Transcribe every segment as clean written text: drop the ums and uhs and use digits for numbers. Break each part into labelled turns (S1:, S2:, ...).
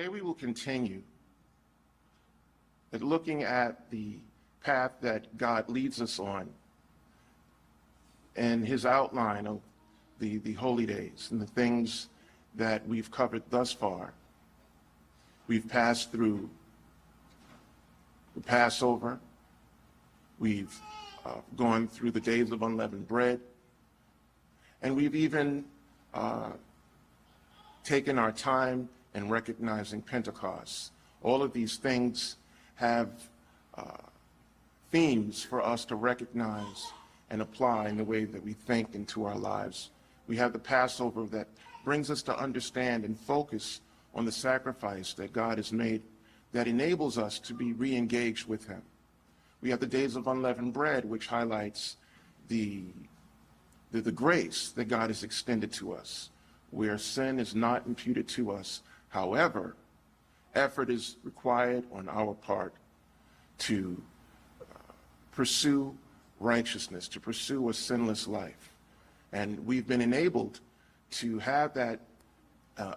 S1: Today we will continue at looking at the path that God leads us on and his outline of the holy days and the things that we've covered thus far. We've passed through the Passover. We've gone through the days of unleavened bread. And we've even taken our time in recognizing Pentecost. All of these things have themes for us to recognize and apply in the way that we think into our lives. We have the Passover that brings us to understand and focus on the sacrifice that God has made that enables us to be re-engaged with him. We have the days of unleavened bread, which highlights the grace that God has extended to us, where sin is not imputed to us. However, effort is required on our part to pursue righteousness, to pursue a sinless life. And we've been enabled to have that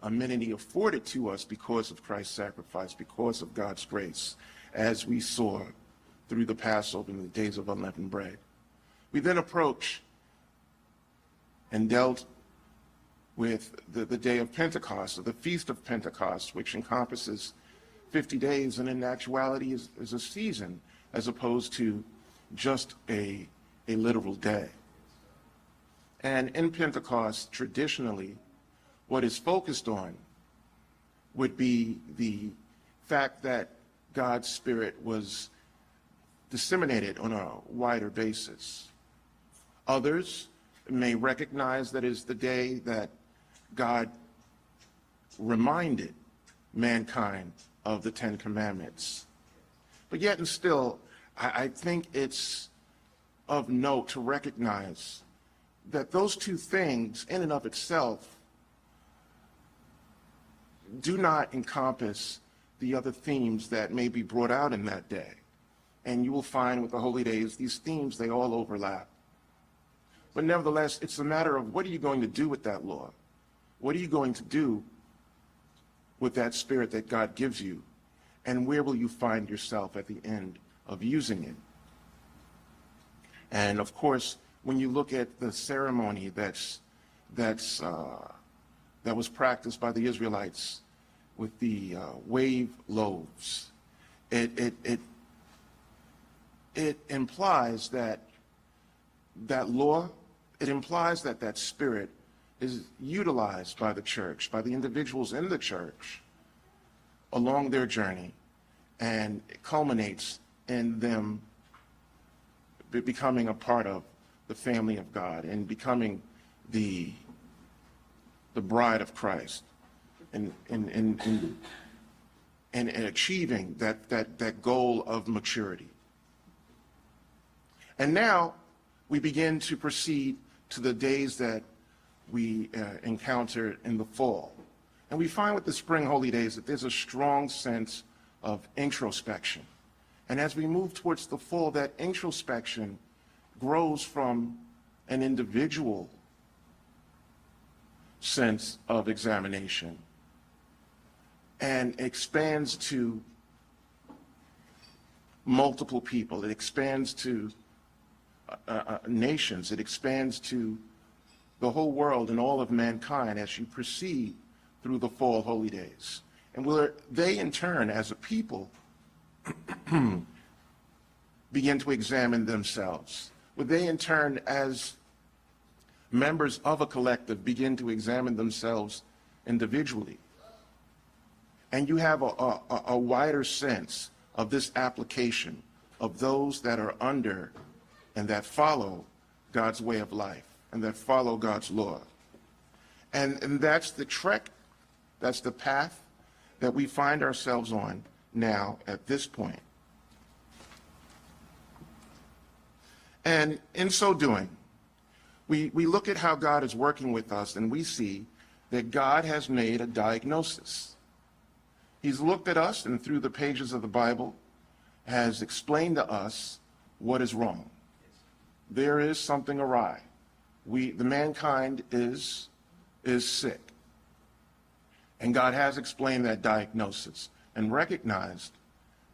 S1: amenity afforded to us because of Christ's sacrifice, because of God's grace, as we saw through the Passover and the days of unleavened bread. We then approach and dealt with the day of Pentecost, or the Feast of Pentecost, which encompasses 50 days and in actuality is a season as opposed to just a literal day. And in Pentecost, traditionally, what is focused on would be the fact that God's Spirit was disseminated on a wider basis. Others may recognize that is the day that God reminded mankind of the Ten Commandments. But yet and still, I think it's of note to recognize that those two things in and of itself do not encompass the other themes that may be brought out in that day. And you will find with the holy days, these themes, they all overlap. But nevertheless, it's a matter of what are you going to do with that law? What are you going to do with that spirit that God gives you? And where will you find yourself at the end of using it? And of course, when you look at the ceremony that was practiced by the Israelites with the wave loaves, it implies that law, it implies that spirit is utilized by the church, by the individuals in the church along their journey, and it culminates in them becoming a part of the family of God and becoming the bride of Christ and achieving that goal of maturity. And now we begin to proceed to the days that we encounter in the fall. And we find with the spring holy days that there's a strong sense of introspection. And as we move towards the fall, that introspection grows from an individual sense of examination and expands to multiple people. It expands to nations. It expands to the whole world and all of mankind as you proceed through the fall holy days. And where they in turn, as a people, begin to examine themselves. Where they in turn, as members of a collective, begin to examine themselves individually. And you have a wider sense of this application of those that are under and that follow God's way of life and that follow God's law. And that's the trek, that's the path that we find ourselves on now at this point. And in so doing, we look at how God is working with us, and we see that God has made a diagnosis. He's looked at us and through the pages of the Bible has explained to us what is wrong. There is something awry. The mankind is sick. And God has explained that diagnosis and recognized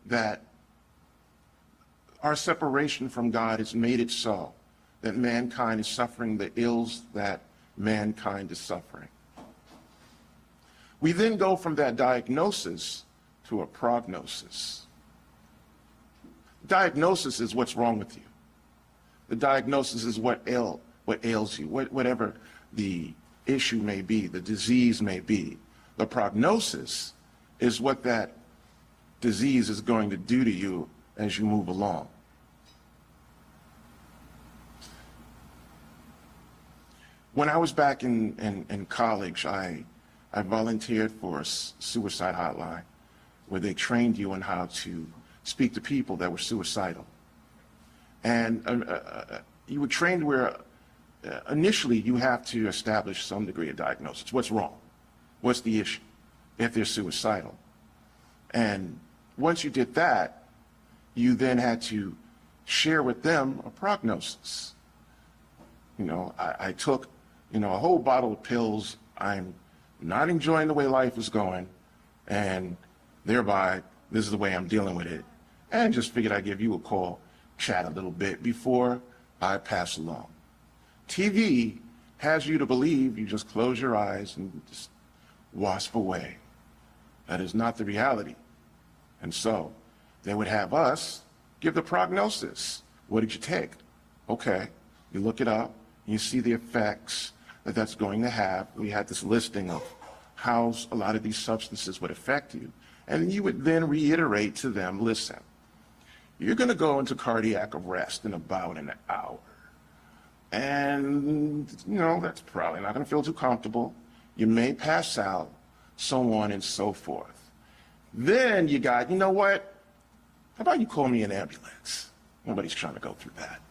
S1: that our separation from God has made it so that mankind is suffering the ills that mankind is suffering. We then go from that diagnosis to a prognosis. Diagnosis is what's wrong with you. The diagnosis is what ails you, whatever the issue may be, the disease may be. The prognosis is what that disease is going to do to you as you move along. When I was back in college, I volunteered for a suicide hotline where they trained you on how to speak to people that were suicidal. And you were trained where initially you have to establish some degree of diagnosis. What's wrong? What's the issue if they're suicidal? And once you did that, you then had to share with them a prognosis. I took, a whole bottle of pills. I'm not enjoying the way life is going, and thereby, this is the way I'm dealing with it. And just figured I'd give you a call, chat a little bit before I pass along. TV has you to believe you just close your eyes and just wasp away. That is not the reality. And so they would have us give the prognosis. What did you take? Okay, you look it up, you see the effects that that's going to have. We had this listing of how a lot of these substances would affect you. And you would then reiterate to them, listen, you're going to go into cardiac arrest in about an hour. And, that's probably not going to feel too comfortable. You may pass out, so on and so forth. Then you got, what? How about you call me an ambulance? Nobody's trying to go through that.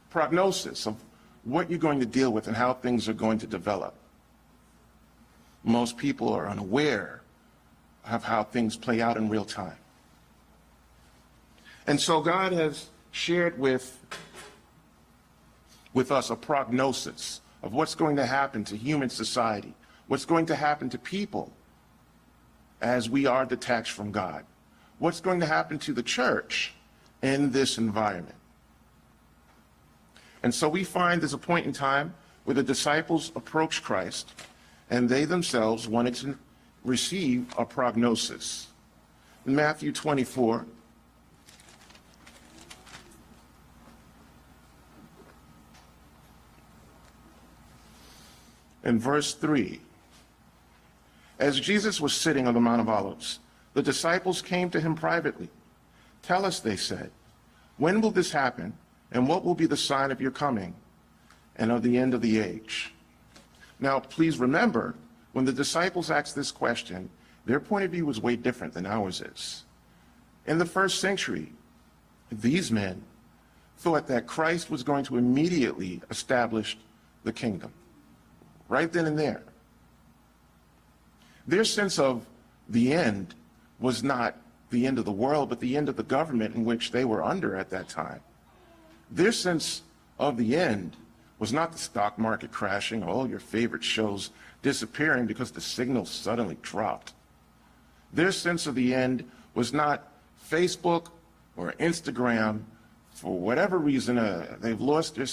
S1: Prognosis of what you're going to deal with and how things are going to develop. Most people are unaware of how things play out in real time. And so God has shared with us a prognosis of what's going to happen to human society, what's going to happen to people as we are detached from God, what's going to happen to the church in this environment. And so we find there's a point in time where the disciples approached Christ and they themselves wanted to receive a prognosis. In Matthew 24, in verse 3, as Jesus was sitting on the Mount of Olives, the disciples came to him privately. Tell us, they said, when will this happen, and what will be the sign of your coming and of the end of the age? Now, please remember, when the disciples asked this question, their point of view was way different than ours is. In the first century, these men thought that Christ was going to immediately establish the kingdom, right then and there. Their sense of the end was not the end of the world, but the end of the government in which they were under at that time. Their sense of the end was not the stock market crashing or all your favorite shows disappearing because the signal suddenly dropped. Their sense of the end was not Facebook or Instagram. For whatever reason, they've lost their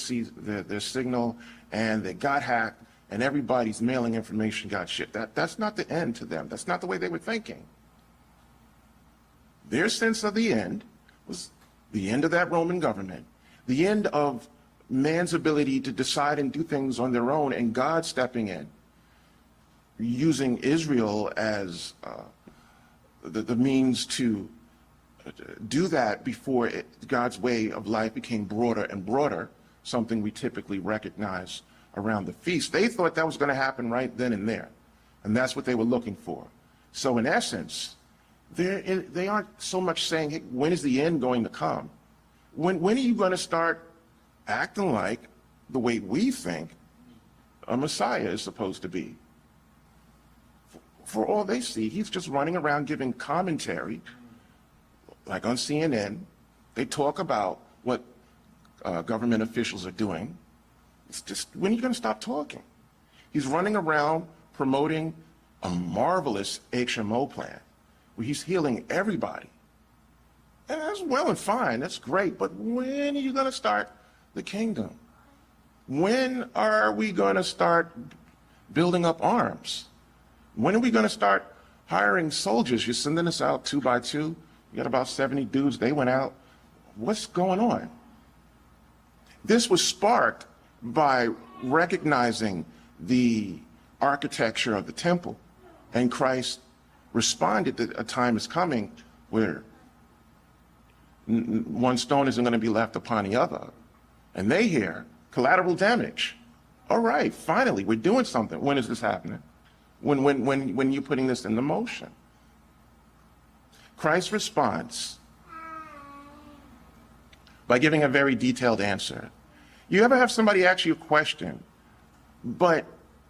S1: signal and they got hacked and everybody's mailing information got shipped. That's not the end to them. That's not the way they were thinking. Their sense of the end was the end of that Roman government, the end of man's ability to decide and do things on their own, and God stepping in, using Israel as the means to do that before God's way of life became broader and broader, something we typically recognize around the feast. They thought that was going to happen right then and there, and that's what they were looking for. So in essence, they aren't so much saying, hey, when is the end going to come? When are you going to start acting like the way we think a Messiah is supposed to be? For all they see, he's just running around giving commentary, like on CNN. They talk about what government officials are doing. It's just, when are you going to stop talking? He's running around promoting a marvelous HMO plan where he's healing everybody. And that's well and fine, that's great, but when are you going to start the kingdom? When are we going to start building up arms? When are we going to start hiring soldiers? You're sending us out 2 by 2. You got about 70 dudes, they went out. What's going on? This was sparked by recognizing the architecture of the temple. And Christ responded that a time is coming where one stone isn't going to be left upon the other. And they hear collateral damage. All right, finally, we're doing something. When is this happening? When you're putting this into motion. Christ's response by giving a very detailed answer. You ever have somebody ask you a question, but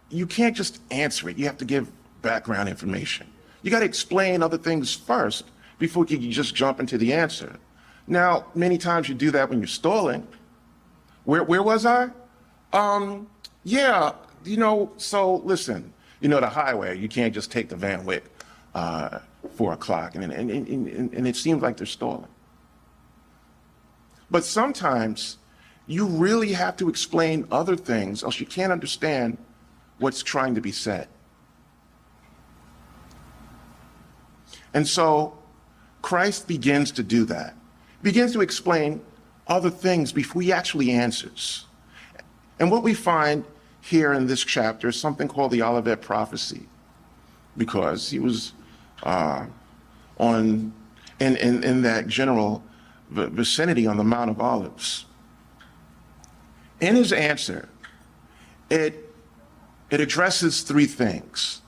S1: you can't just answer it. You have to give background information. You got to explain other things first before you can just jump into the answer. Now, many times you do that when you're stalling. Where was I? Yeah, so listen, the highway, you can't just take the Van Wyck 4 o'clock, and it seems like they're stalling. But sometimes you really have to explain other things, else you can't understand what's trying to be said. And so Christ begins to do that, begins to explain other things before he actually answers. And what we find here in this chapter is something called the Olivet prophecy, because he was in that general vicinity on the Mount of Olives. In his answer, it addresses 3 things.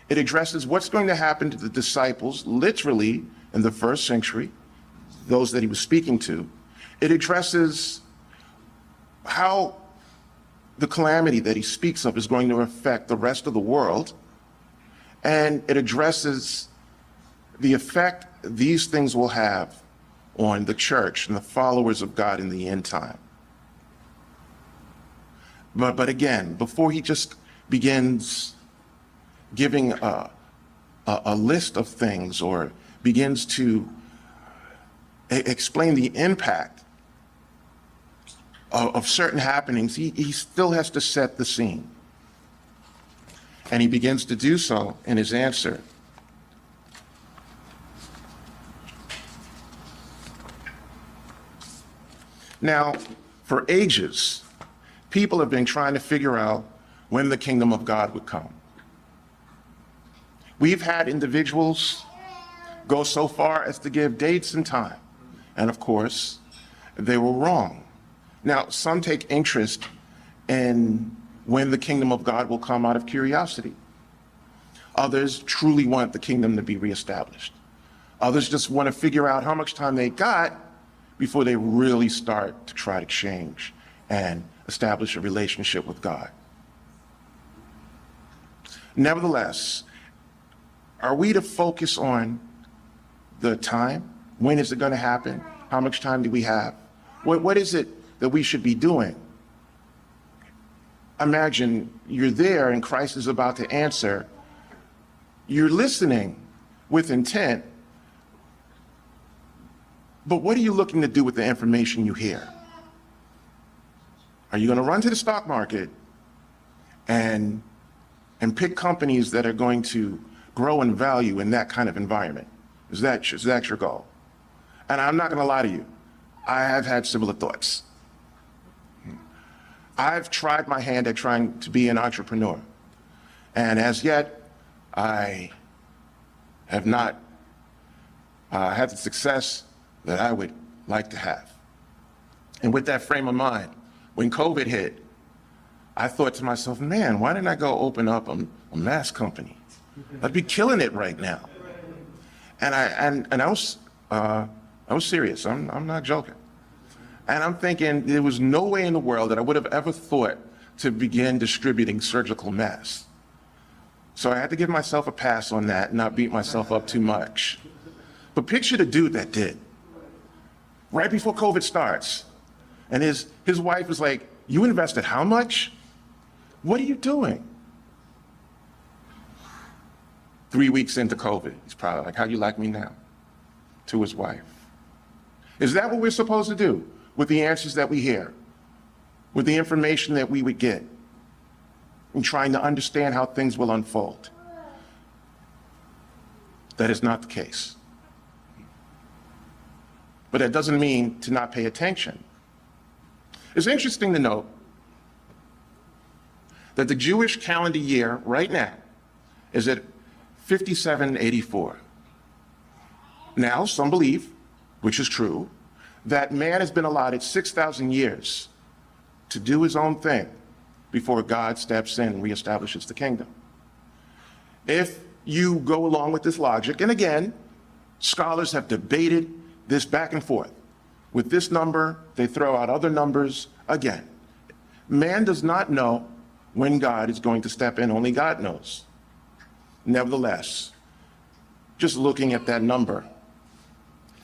S1: It addresses what's going to happen to the disciples, literally in the first century, those that he was speaking to. It addresses how the calamity that he speaks of is going to affect the rest of the world. And it addresses the effect these things will have on the church and the followers of God in the end time. But again, before he just begins giving a list of things or begins to explain the impact of certain happenings, he still has to set the scene. And he begins to do so in his answer. Now, for ages, people have been trying to figure out when the kingdom of God would come. We've had individuals go so far as to give dates and time. And of course, they were wrong. Now, some take interest in when the kingdom of God will come out of curiosity. Others truly want the kingdom to be reestablished. Others just want to figure out how much time they got before they really start to try to change and establish a relationship with God. Nevertheless, are we to focus on the time? When is it going to happen? How much time do we have? What is it that we should be doing? Imagine you're there and Christ is about to answer. You're listening with intent, but what are you looking to do with the information you hear? Are you going to run to the stock market and pick companies that are going to grow in value in that kind of environment? Is that your goal? And I'm not going to lie to you. I have had similar thoughts. I've tried my hand at trying to be an entrepreneur. And as yet, I have not had the success that I would like to have. And with that frame of mind, when COVID hit, I thought to myself, man, why didn't I go open up a mask company? I'd be killing it right now. And I was serious. I'm not joking. And I'm thinking there was no way in the world that I would have ever thought to begin distributing surgical masks. So I had to give myself a pass on that and not beat myself up too much. But picture the dude that did. Right before COVID starts. And his wife was like, you invested how much? What are you doing? 3 weeks into COVID, he's probably like, how you like me now? To his wife. Is that what we're supposed to do with the answers that we hear, with the information that we would get, in trying to understand how things will unfold? That is not the case. But that doesn't mean to not pay attention. It's interesting to note that the Jewish calendar year right now is at 5784. Now, some believe, which is true, that man has been allotted 6,000 years to do his own thing before God steps in and reestablishes the kingdom. If you go along with this logic, and again, scholars have debated this back and forth. With this number, they throw out other numbers. Again, man does not know when God is going to step in, only God knows. Nevertheless, just looking at that number,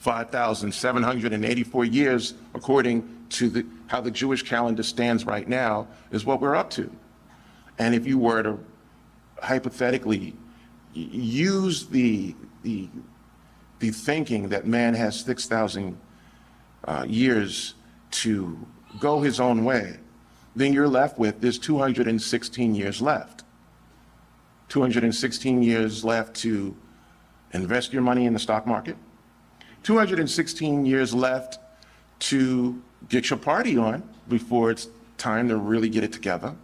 S1: 5,784 years, according to how the Jewish calendar stands right now, is what we're up to. And if you were to hypothetically use the thinking that man has 6,000 years to go his own way, then you're left with there's 216 years left. 216 years left to invest your money in the stock market. 216 years left to get your party on before it's time to really get it together.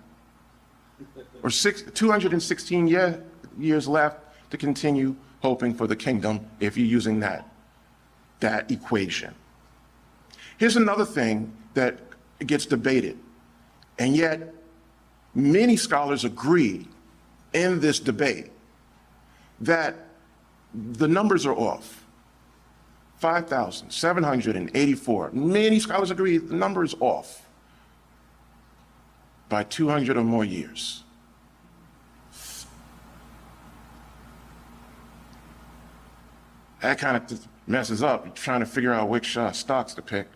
S1: Or 216 years left to continue hoping for the kingdom if you're using that equation. Here's another thing that gets debated, and yet many scholars agree in this debate that the numbers are off. 5,784. Many scholars agree the number is off by 200 or more years. That kind of messes up trying to figure out which stocks to pick.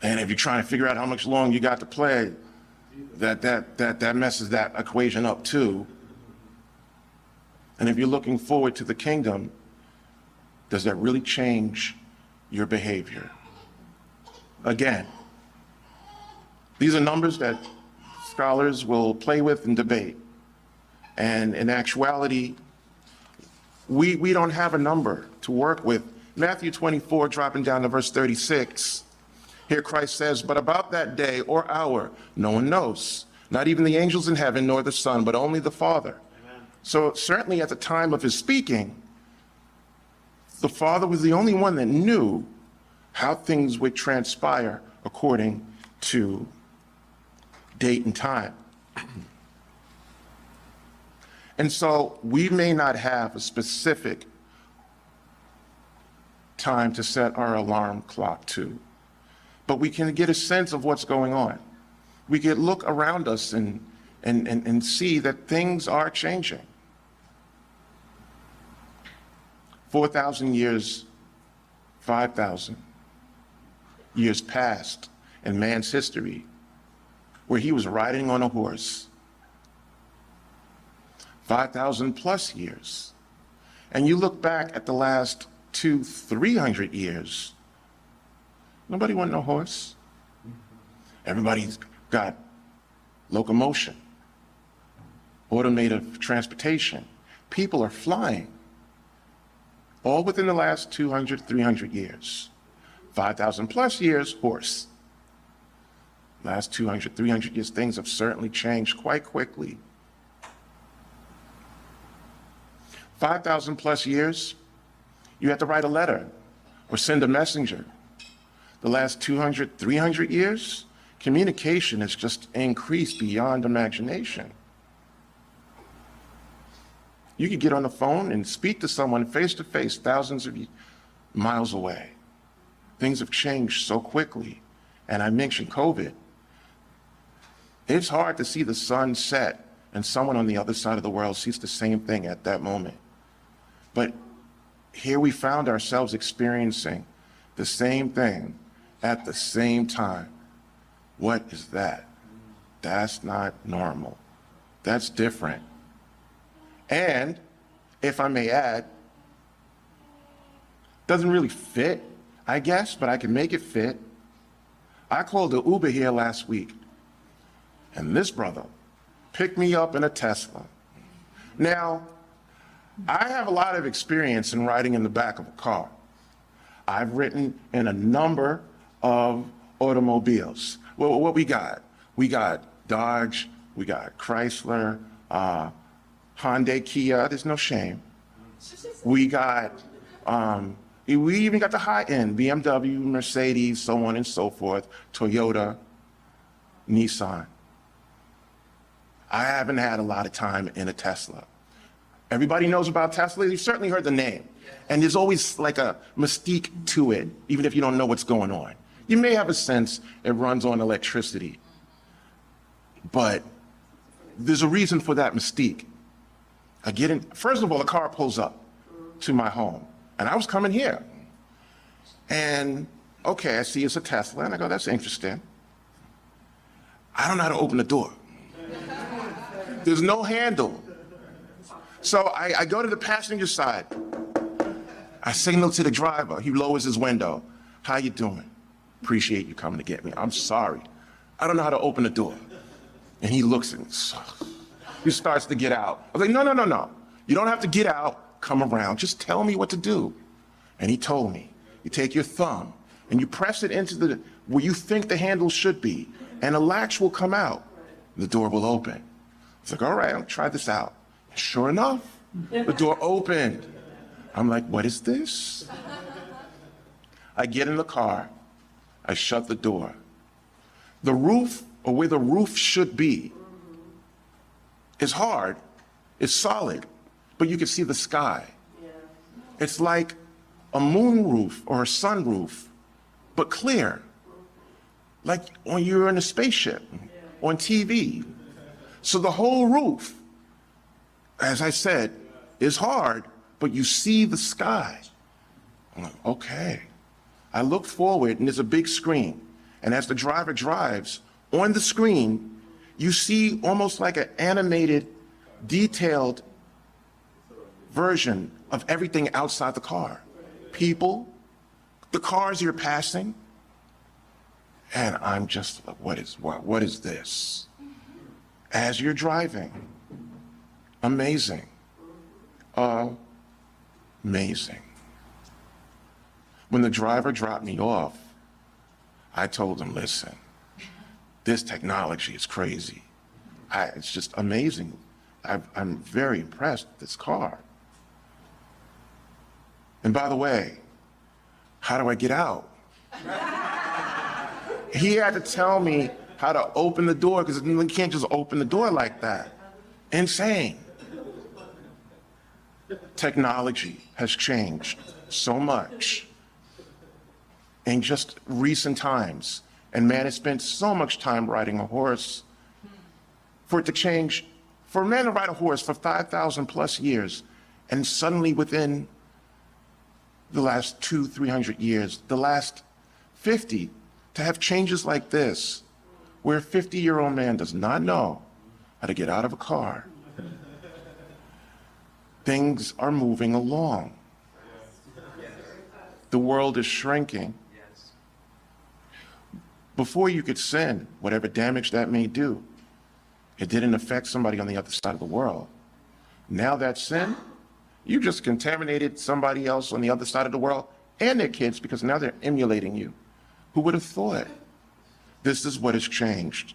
S1: And if you're trying to figure out how much long you got to play, that messes that equation up too. And if you're looking forward to the kingdom, does that really change your behavior? Again, these are numbers that scholars will play with and debate. And in actuality, we don't have a number to work with. Matthew 24, dropping down to verse 36, here Christ says, "But about that day or hour, no one knows, not even the angels in heaven, nor the Son, but only the Father." Amen. So certainly at the time of his speaking, the Father was the only one that knew how things would transpire according to date and time. And so we may not have a specific time to set our alarm clock to, but we can get a sense of what's going on. We can look around us and see that things are changing. 4,000 years, 5,000 years passed in man's history where he was riding on a horse. 5,000 plus years. And you look back at the last 200-300 years, nobody went on a horse. Everybody's got locomotion, automated transportation. People are flying. All within the last 200-300 years. 5,000 plus years, horse. Last 200-300 years, things have certainly changed quite quickly. 5,000 plus years, you had to write a letter or send a messenger. The last 200-300 years, communication has just increased beyond imagination. You could get on the phone and speak to someone face to face, thousands of miles away. Things have changed so quickly. And I mentioned COVID. It's hard to see the sun set and someone on the other side of the world sees the same thing at that moment. But here we found ourselves experiencing the same thing at the same time. What is that? That's not normal. That's different. And, if I may add, doesn't really fit, I guess, but I can make it fit. I called the Uber here last week, and this brother picked me up in a Tesla. Now, I have a lot of experience in riding in the back of a car. I've ridden in a number of automobiles. Well, what we got? We got Dodge, we got Chrysler, Hyundai, Kia, there's no shame. We got, we even got the high-end, BMW, Mercedes, so on and so forth, Toyota, Nissan. I haven't had a lot of time in a Tesla. Everybody knows about Tesla. You've certainly heard the name. And there's always like a mystique to it, even if you don't know what's going on. You may have a sense it runs on electricity, but there's a reason for that mystique. I get in, first of all, the car pulls up to my home, and I was coming here. And okay, I see it's a Tesla, and I go, that's interesting. I don't know how to open the door. There's no handle. So I go to the passenger side. I signal to the driver. He lowers his window. How you doing? Appreciate you coming to get me. I'm sorry. I don't know how to open the door. And he looks at me. He starts to get out. I was like, no. You don't have to get out. Come around. Just tell me what to do. And he told me. You take your thumb and you press it into where you think the handle should be, and a latch will come out. The door will open. It's like, all right, I'll try this out. Sure enough, the door opened. I'm like, what is this? I get in the car. I shut the door. The roof, or where the roof should be, is hard. It's solid, but you can see the sky. It's like a moon roof or a sun roof, but clear. Like when you're in a spaceship on TV. So the whole roof, as I said, is hard, but you see the sky. I'm like, okay. I look forward, and there's a big screen. And as the driver drives, on the screen, you see almost like an animated, detailed version of everything outside the car. People, the cars you're passing. And I'm just like, what is this? As you're driving. Amazing. Amazing. When the driver dropped me off, I told him, listen, this technology is crazy. It's just amazing. I'm very impressed with this car. And by the way, how do I get out? He had to tell me how to open the door, because you can't just open the door like that. Insane. Technology has changed so much in just recent times. And man has spent so much time riding a horse. For it to change, for a man to ride a horse for 5,000 plus years, and suddenly within the last 200-300 years, the last 50, to have changes like this, where a 50-year-old man does not know how to get out of a car. Things are moving along. The world is shrinking. Before you could sin, whatever damage that may do, it didn't affect somebody on the other side of the world. Now that sin, you just contaminated somebody else on the other side of the world and their kids, because now they're emulating you. Who would have thought? This is what has changed.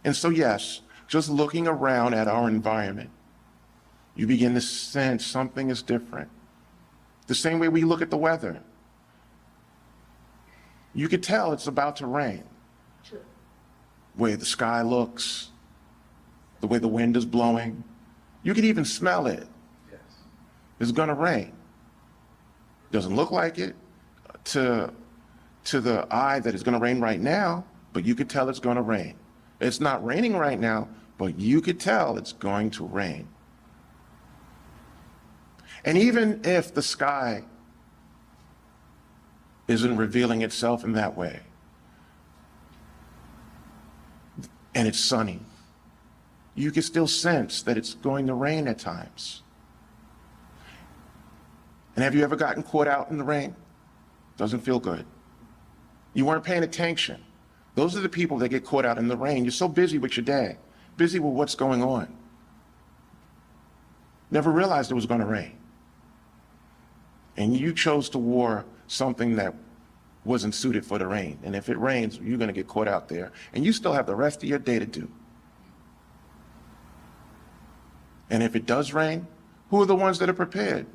S1: And so yes, just looking around at our environment, you begin to sense something is different. The same way we look at the weather. You could tell it's about to rain. The way the sky looks, the way the wind is blowing. You can even smell it. It's gonna rain. Doesn't look like it to the eye that it's gonna rain right now, but you could tell it's gonna rain. It's not raining right now, but you could tell it's going to rain. And even if the sky isn't revealing itself in that way, and it's sunny, you can still sense that it's going to rain at times. And have you ever gotten caught out in the rain? Doesn't feel good. You weren't paying attention. Those are the people that get caught out in the rain. You're so busy with your day, busy with what's going on. Never realized it was going to rain. And you chose to wear something that wasn't suited for the rain. And if it rains, you're going to get caught out there. And you still have the rest of your day to do. And if it does rain, who are the ones that are prepared?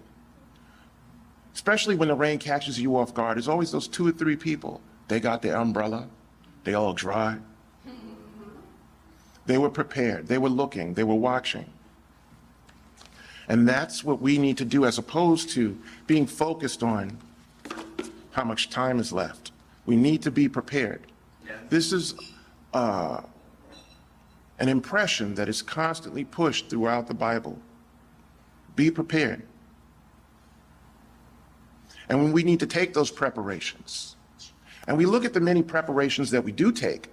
S1: Especially when the rain catches you off guard, there's always those 2 or 3 people. They got their umbrella. They all dry. They were prepared. They were looking. They were watching. And that's what we need to do, as opposed to being focused on how much time is left. We need to be prepared. Yeah. This is an impression that is constantly pushed throughout the Bible. Be prepared. And when we need to take those preparations, and we look at the many preparations that we do take,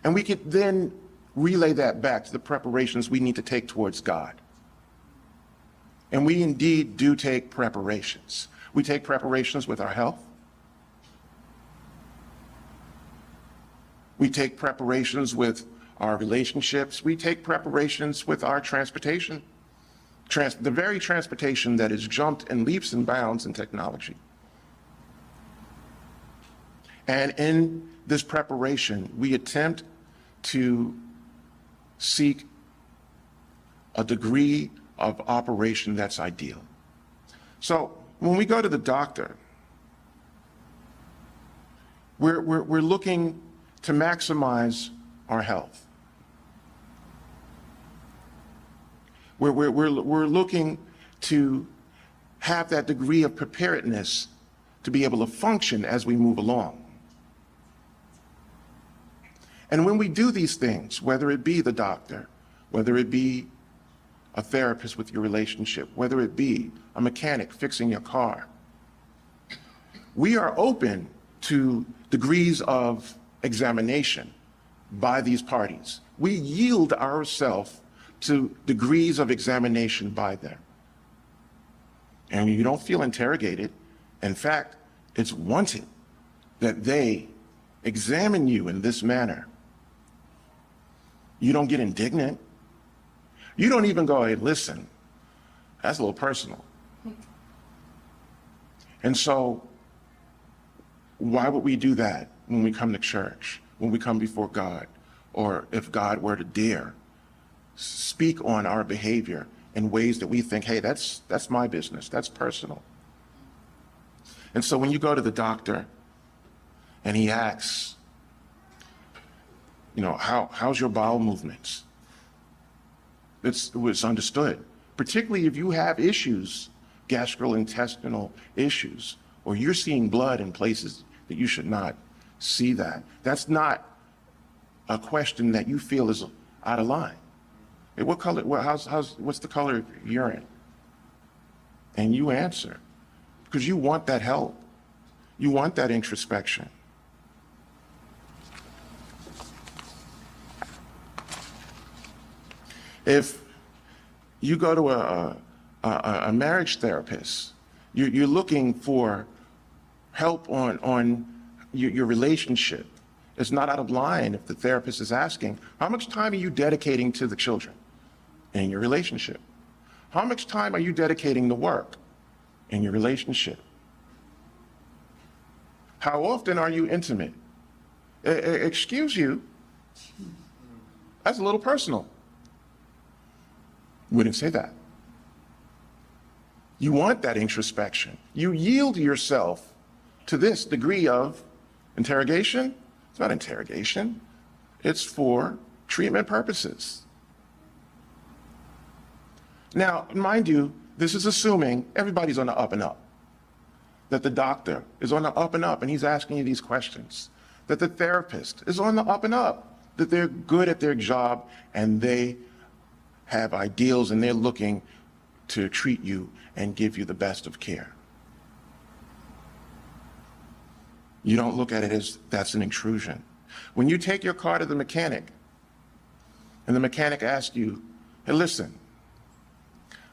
S1: and we could then relay that back to the preparations we need to take towards God. And we indeed do take preparations. We take preparations with our health. We take preparations with our relationships. We take preparations with our transportation. The very transportation that has jumped in leaps and bounds in technology. And in this preparation, we attempt to seek a degree of operation that's ideal. So when we go to the doctor, we're looking to maximize our health. We're looking to have that degree of preparedness to be able to function as we move along. And when we do these things, whether it be the doctor, whether it be a therapist with your relationship, whether it be a mechanic fixing your car, we are open to degrees of examination by these parties. We yield ourselves to degrees of examination by them. And you don't feel interrogated. In fact, it's wanted that they examine you in this manner. You don't get indignant. You don't even go, hey, listen, that's a little personal. And so why would we do that when we come to church, when we come before God, or if God were to dare speak on our behavior in ways that we think, hey, that's my business, that's personal. And so when you go to the doctor and he asks, how's your bowel movements? It's understood, particularly if you have issues, gastrointestinal issues, or you're seeing blood in places that you should not see that. That's not a question that you feel is out of line. Hey, what color, what's the color of your urine? And you answer, because you want that help. You want that introspection. If you go to a marriage therapist, you're looking for help on your relationship. It's not out of line if the therapist is asking, how much time are you dedicating to the children in your relationship? How much time are you dedicating to work in your relationship? How often are you intimate? Excuse you, that's a little personal. Wouldn't say that. You want that introspection. You yield yourself to this degree of interrogation. It's not interrogation. It's for treatment purposes. Now, mind you, this is assuming everybody's on the up and up. That the doctor is on the up and up and he's asking you these questions. That the therapist is on the up and up. That they're good at their job and they have ideals and they're looking to treat you and give you the best of care. You don't look at it as that's an intrusion. When you take your car to the mechanic and the mechanic asks you, hey, listen,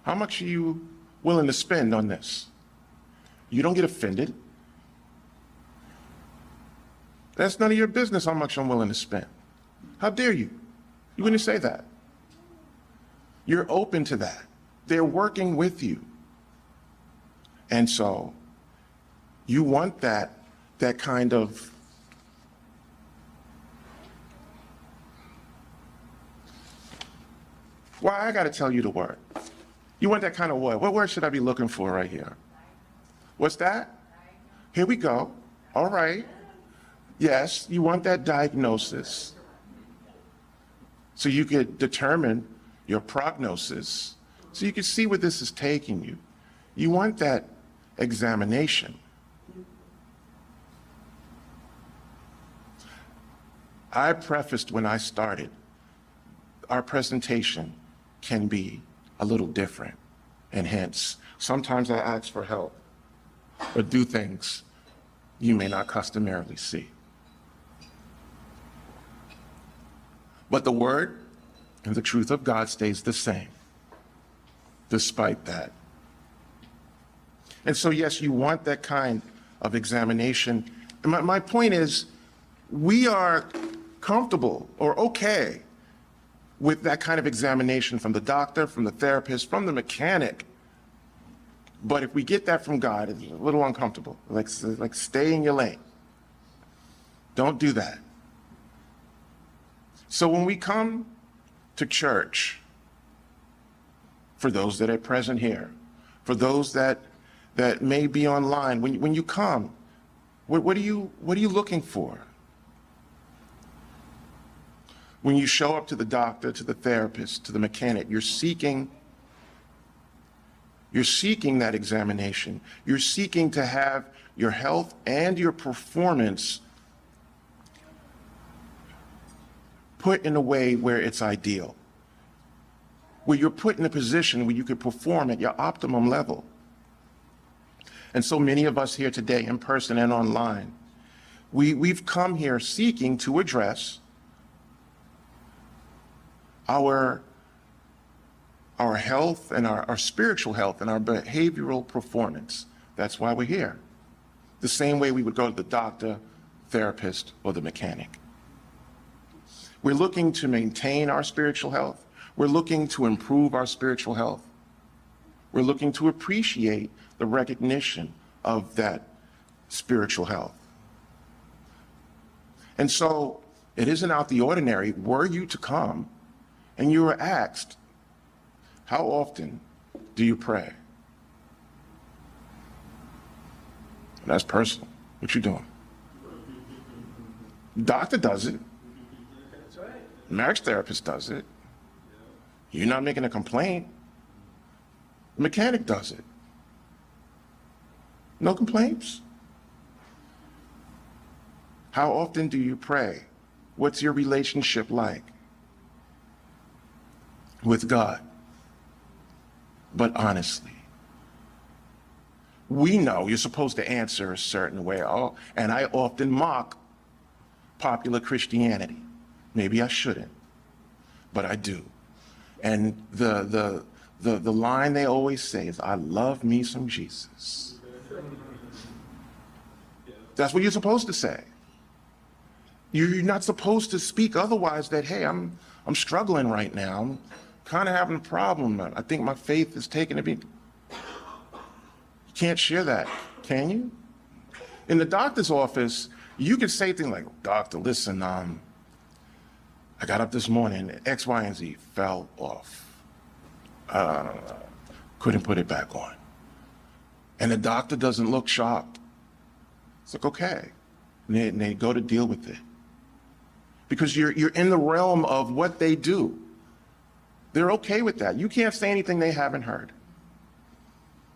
S1: how much are you willing to spend on this? You don't get offended. That's none of your business how much I'm willing to spend. How dare you? You wouldn't say that. You're open to that. They're working with you. And so you want that kind of why I got to tell you the word. You want that kind of word. What word should I be looking for right here? What's that? Here we go. All right. Yes, you want that diagnosis so you could determine your prognosis, so you can see where this is taking you. You want that examination. I prefaced when I started, our presentation can be a little different, and hence, sometimes I ask for help or do things you may not customarily see. But the word and the truth of God stays the same, despite that. And so, yes, you want that kind of examination. And my point is, we are comfortable or okay with that kind of examination from the doctor, from the therapist, from the mechanic. But if we get that from God, it's a little uncomfortable. Like stay in your lane. Don't do that. So when we come to church, for those that are present here, for those that may be online, when you come, what are you looking for? When you show up to the doctor, to the therapist, to the mechanic, you're seeking that examination. You're seeking to have your health and your performance put in a way where it's ideal, where you're put in a position where you could perform at your optimum level. And so many of us here today, in person and online, we've come here seeking to address our health and our spiritual health and our behavioral performance. That's why we're here. The same way we would go to the doctor, therapist, or the mechanic. We're looking to maintain our spiritual health. We're looking to improve our spiritual health. We're looking to appreciate the recognition of that spiritual health. And so it isn't out the ordinary. Were you to come and you were asked, how often do you pray? That's personal. What you doing? Doctor does it. Marriage therapist does it. You're not making a complaint. The mechanic does it. No complaints. How often do you pray? What's your relationship like with God? But honestly, we know you're supposed to answer a certain way. Oh, and I often mock popular Christianity. Maybe I shouldn't, but I do. And the line they always say is, I love me some Jesus. That's what you're supposed to say. You're not supposed to speak otherwise that, hey, I'm struggling right now. I'm kind of having a problem. I think my faith is taking a beat. You can't share that, can you? In the doctor's office, you can say things like, doctor, listen, I got up this morning, X, Y, and Z fell off. Couldn't put it back on. And the doctor doesn't look shocked. It's like, okay. And they go to deal with it. Because you're in the realm of what they do. They're okay with that. You can't say anything they haven't heard.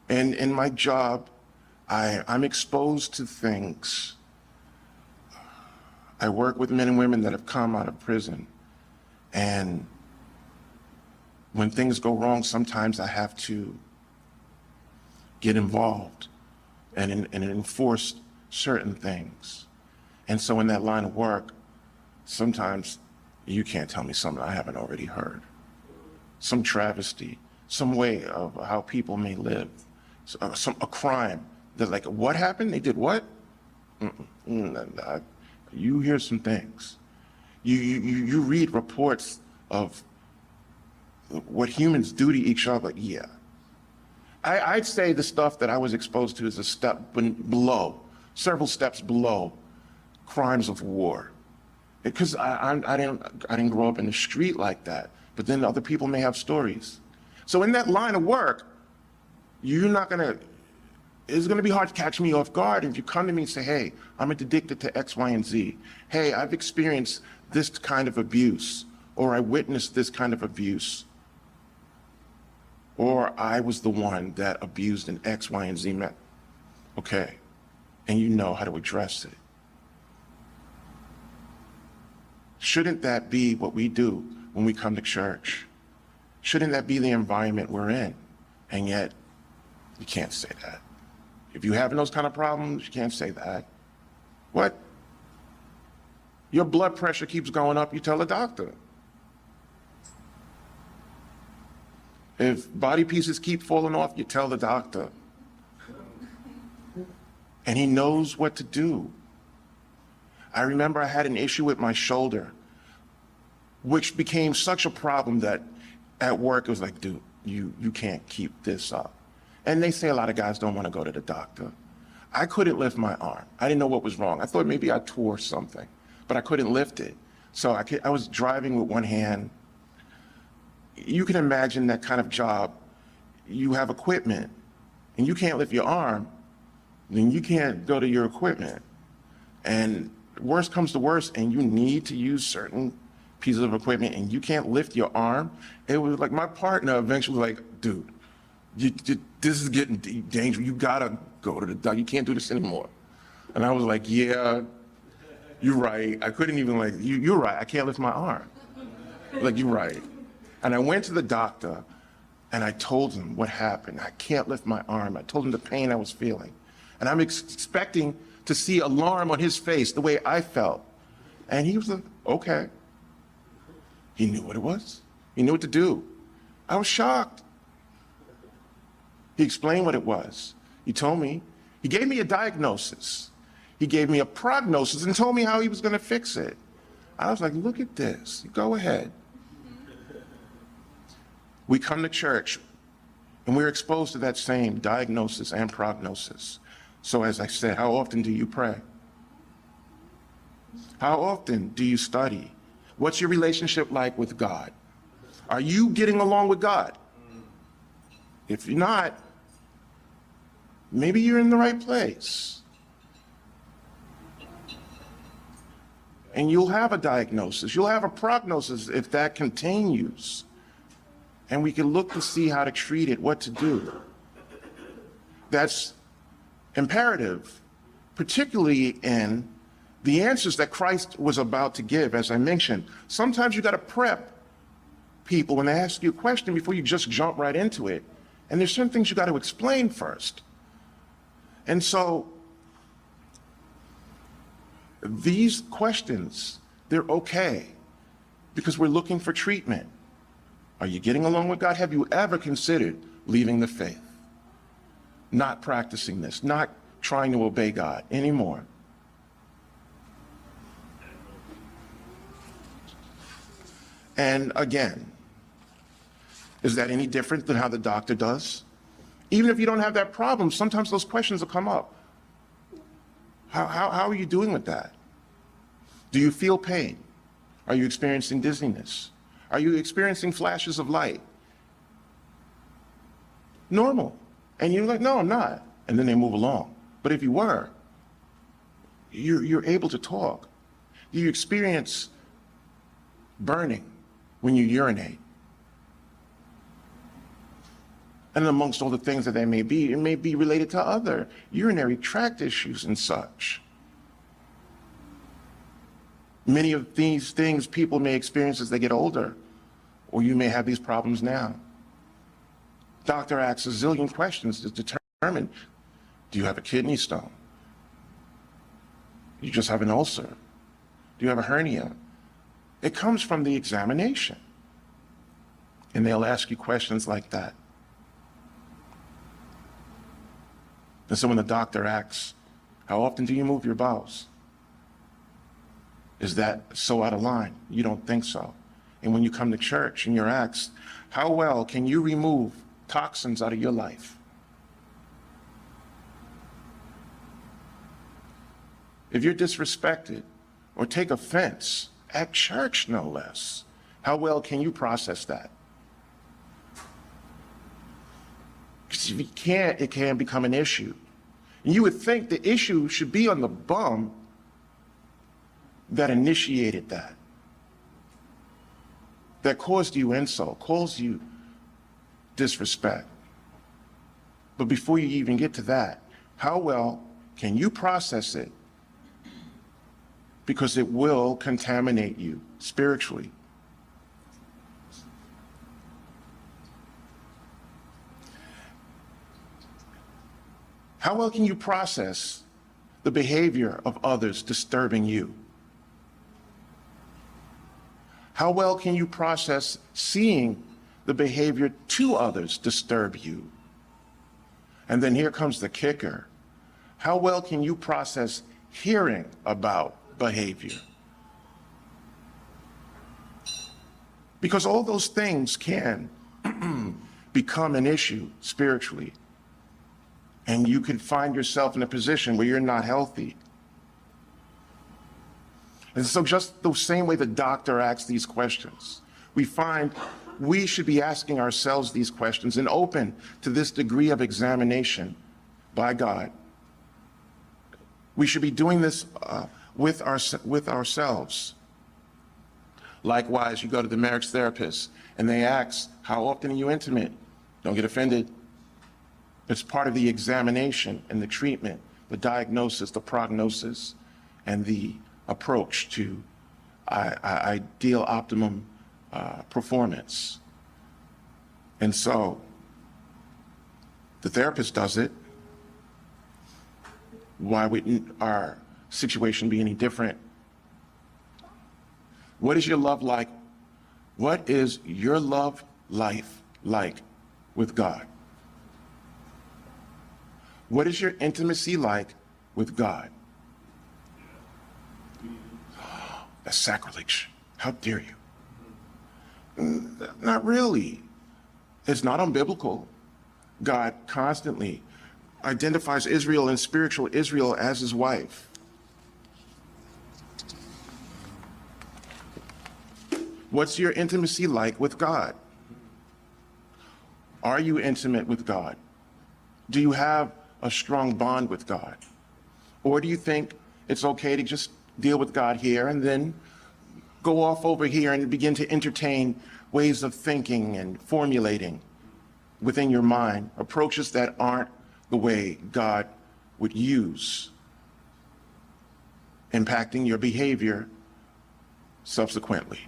S1: And in my job, I'm exposed to things. I work with men and women that have come out of prison. And when things go wrong, sometimes I have to get involved and enforce certain things. And so in that line of work, sometimes You can't tell me something I haven't already heard. Some travesty, some way of how people may live, a crime. They're like, what happened? They did what? You hear some things. You read reports of what humans do to each other. Yeah. I'd say the stuff that I was exposed to is a step below, several steps below crimes of war. Because I didn't grow up in the street like that, but then other people may have stories. So in that line of work, it's gonna be hard to catch me off guard if you come to me and say, hey, I'm addicted to X, Y, and Z. Hey, I've experienced this kind of abuse, or I witnessed this kind of abuse, or I was the one that abused an X, Y, and Z man. Okay, and you know how to address it. Shouldn't that be what we do when we come to church? Shouldn't that be the environment we're in? And yet, you can't say that. If you're having those kind of problems, you can't say that. What? Your blood pressure keeps going up, you tell the doctor. If body pieces keep falling off, you tell the doctor. And he knows what to do. I remember I had an issue with my shoulder, which became such a problem that at work it was like, dude, you can't keep this up. And they say a lot of guys don't want to go to the doctor. I couldn't lift my arm. I didn't know what was wrong. I thought maybe I tore something, but I couldn't lift it. So I was driving with one hand. You can imagine that kind of job. You have equipment and you can't lift your arm, then you can't go to your equipment. And worst comes to worst and you need to use certain pieces of equipment and you can't lift your arm. It was like my partner eventually was like, dude, this is getting dangerous. You gotta go to the doctor. You can't do this anymore. And I was like, yeah, you're right. I couldn't even you're right. I can't lift my arm. Like, you're right. And I went to the doctor and I told him what happened. I can't lift my arm. I told him the pain I was feeling. And I'm expecting to see alarm on his face the way I felt. And he was like, okay. He knew what it was. He knew what to do. I was shocked. He explained what it was. He told me, he gave me a diagnosis. He gave me a prognosis and told me how he was going to fix it. I was like, look at this. Go ahead. We come to church and we're exposed to that same diagnosis and prognosis. So as I said, how often do you pray? How often do you study? What's your relationship like with God? Are you getting along with God? If you're not, maybe you're in the right place. And you'll have a diagnosis, you'll have a prognosis if that continues. And we can look to see how to treat it, what to do. That's imperative, particularly in the answers that Christ was about to give, as I mentioned. Sometimes you got to prep people when they ask you a question before you just jump right into it. And there's certain things you got to explain first. And so these questions, they're okay because we're looking for treatment. Are you getting along with God? Have you ever considered leaving the faith? Not practicing this, not trying to obey God anymore. And again, is that any different than how the doctor does? Even if you don't have that problem, sometimes those questions will come up. How are you doing with that? Do you feel pain? Are you experiencing dizziness? Are you experiencing flashes of light? Normal. And you're like, no, I'm not. And then they move along. But if you were, you're able to talk. You experience burning when you urinate. And amongst all the things that may be, it may be related to other urinary tract issues and such. Many of these things people may experience as they get older, or you may have these problems now. Doctor asks a zillion questions to determine, do you have a kidney stone? Do you just have an ulcer? Do you have a hernia? It comes from the examination. And they'll ask you questions like that. And so when the doctor asks, how often do you move your bowels? Is that so out of line? You don't think so. And when you come to church and you're asked, how well can you remove toxins out of your life? If you're disrespected or take offense at church, no less, how well can you process that? Because if you can't, it can become an issue. And you would think the issue should be on the bum that initiated that caused you insult, caused you disrespect. But before you even get to that, how well can you process it? Because it will contaminate you spiritually. How well can you process the behavior of others disturbing you? How well can you process seeing the behavior to others disturb you? And then here comes the kicker. How well can you process hearing about behavior? Because all those things can become an issue spiritually. And you can find yourself in a position where you're not healthy. And so just the same way the doctor asks these questions, we find we should be asking ourselves these questions and open to this degree of examination by God. We should be doing this with ourselves. Likewise, you go to the marriage therapist and they ask, how often are you intimate? Don't get offended. It's part of the examination and the treatment, the diagnosis, the prognosis, and the approach to ideal optimum performance. And so the therapist does it. Why wouldn't our situation be any different? What is your love like? What is your love life like with God? What is your intimacy like with God? That's sacrilege. How dare you? Not really. It's not unbiblical. God constantly identifies Israel and spiritual Israel as his wife. What's your intimacy like with God? Are you intimate with God? Do you have a strong bond with God? Or do you think it's okay to just deal with God here and then go off over here and begin to entertain ways of thinking and formulating within your mind approaches that aren't the way God would use, impacting your behavior subsequently?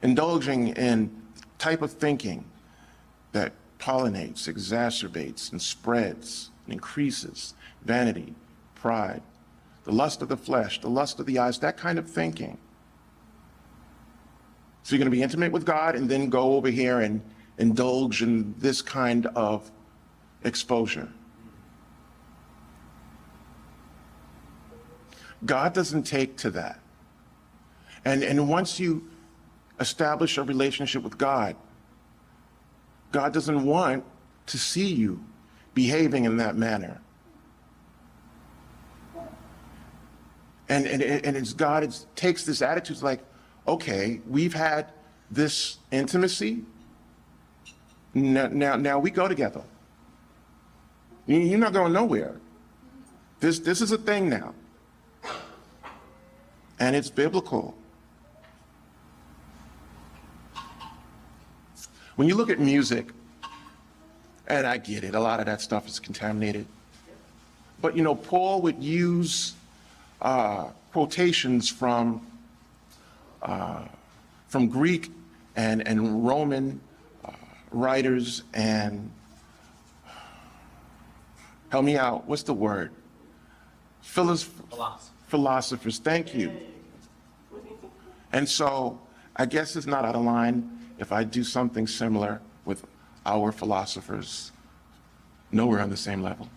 S1: Indulging in type of thinking that pollinates, exacerbates, and spreads, and increases vanity, pride, the lust of the flesh, the lust of the eyes, that kind of thinking. So you're going to be intimate with God and then go over here and indulge in this kind of exposure. God doesn't take to that. And once you establish a relationship with God, God doesn't want to see you behaving in that manner. And it's God takes this attitude like, okay, we've had this intimacy. Now we go together. You're not going nowhere. This is a thing now. And it's biblical. When you look at music, and I get it, a lot of that stuff is contaminated. But Paul would use quotations from Greek and Roman writers and, help me out, what's the word? philosophers. Thank you. And so I guess it's not out of line if I do something similar with our philosophers. No, we're on the same level.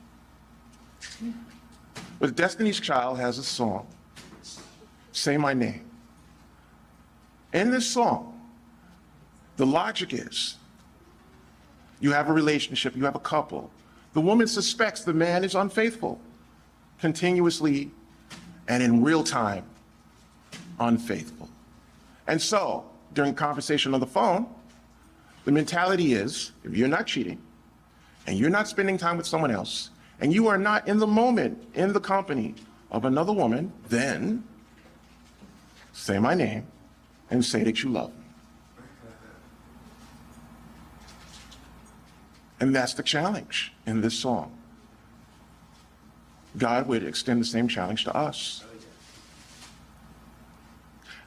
S1: But Destiny's Child has a song, Say My Name. In this song, the logic is, you have a relationship, you have a couple. The woman suspects the man is unfaithful, continuously and in real time, unfaithful. And so, during conversation on the phone, the mentality is, if you're not cheating, and you're not spending time with someone else, and you are not in the moment, in the company of another woman, then say my name and say that you love me. And that's the challenge in this song. God would extend the same challenge to us.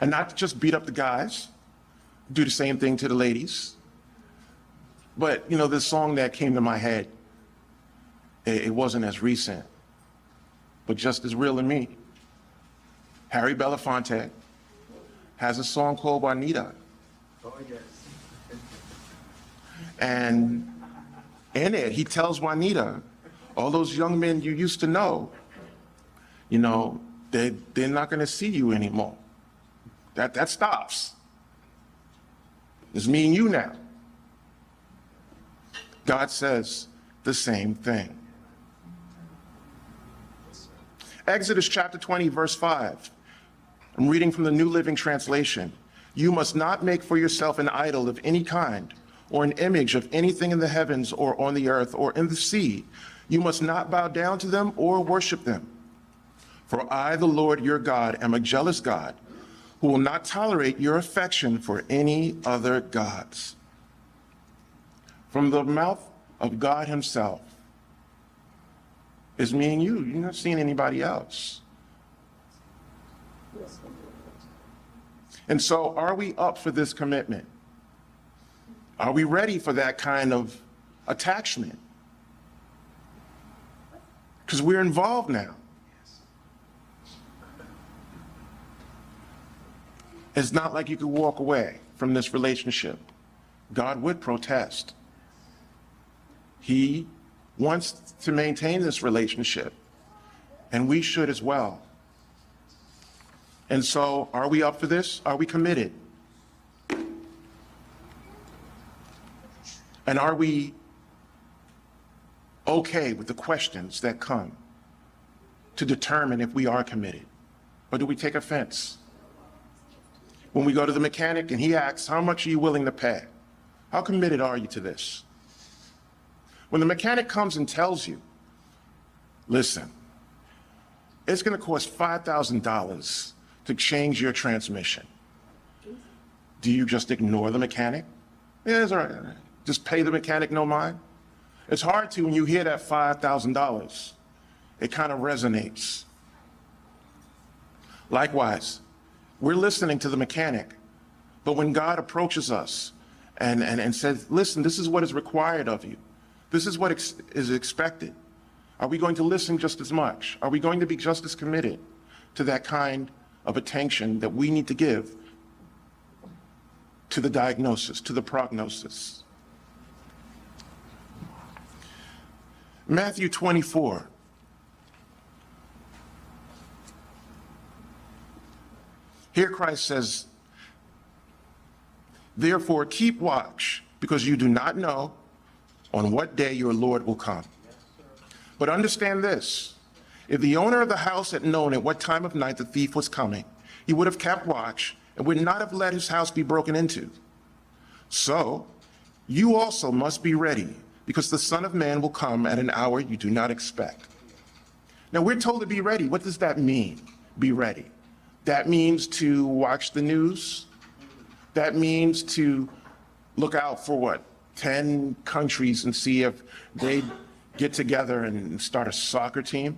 S1: And not to just beat up the guys, do the same thing to the ladies. But, you know, this song that came to my head, it wasn't as recent, but just as real to me. Harry Belafonte has a song called Juanita.
S2: Oh, yes.
S1: And in it, he tells Juanita, all those young men you used to know, you know, they're not going to see you anymore. That stops. It's me and you now. God says the same thing. Exodus chapter 20, verse 5. I'm reading from the New Living Translation. You must not make for yourself an idol of any kind, or an image of anything in the heavens or on the earth or in the sea. You must not bow down to them or worship them. For I, the Lord your God, am a jealous God, who will not tolerate your affection for any other gods. From the mouth of God himself is me and you. You're not seeing anybody else. And so are we up for this commitment? Are we ready for that kind of attachment? Because we're involved now. It's not like you could walk away from this relationship. God would protest. He wants to maintain this relationship, and we should as well. And so, are we up for this? Are we committed? And are we okay with the questions that come to determine if we are committed? Or do we take offense? When we go to the mechanic and he asks, how much are you willing to pay? How committed are you to this? When the mechanic comes and tells you, listen, it's going to cost $5,000 to change your transmission. Do you just ignore the mechanic? Yeah, it's all right. Just pay the mechanic no mind? It's hard to when you hear that $5,000. It kind of resonates. Likewise, we're listening to the mechanic, but when God approaches us and says, listen, this is what is required of you. This is what is expected. Are we going to listen just as much? Are we going to be just as committed to that kind of attention that we need to give to the diagnosis, to the prognosis? Matthew 24. Here Christ says, therefore keep watch, because you do not know on what day your Lord will come. But understand this, if the owner of the house had known at what time of night the thief was coming, he would have kept watch and would not have let his house be broken into. So you also must be ready, because the Son of Man will come at an hour you do not expect. Now we're told to be ready. What does that mean, be ready? That means to watch the news. That means to look out for what? 10 countries and see if they get together and start a soccer team.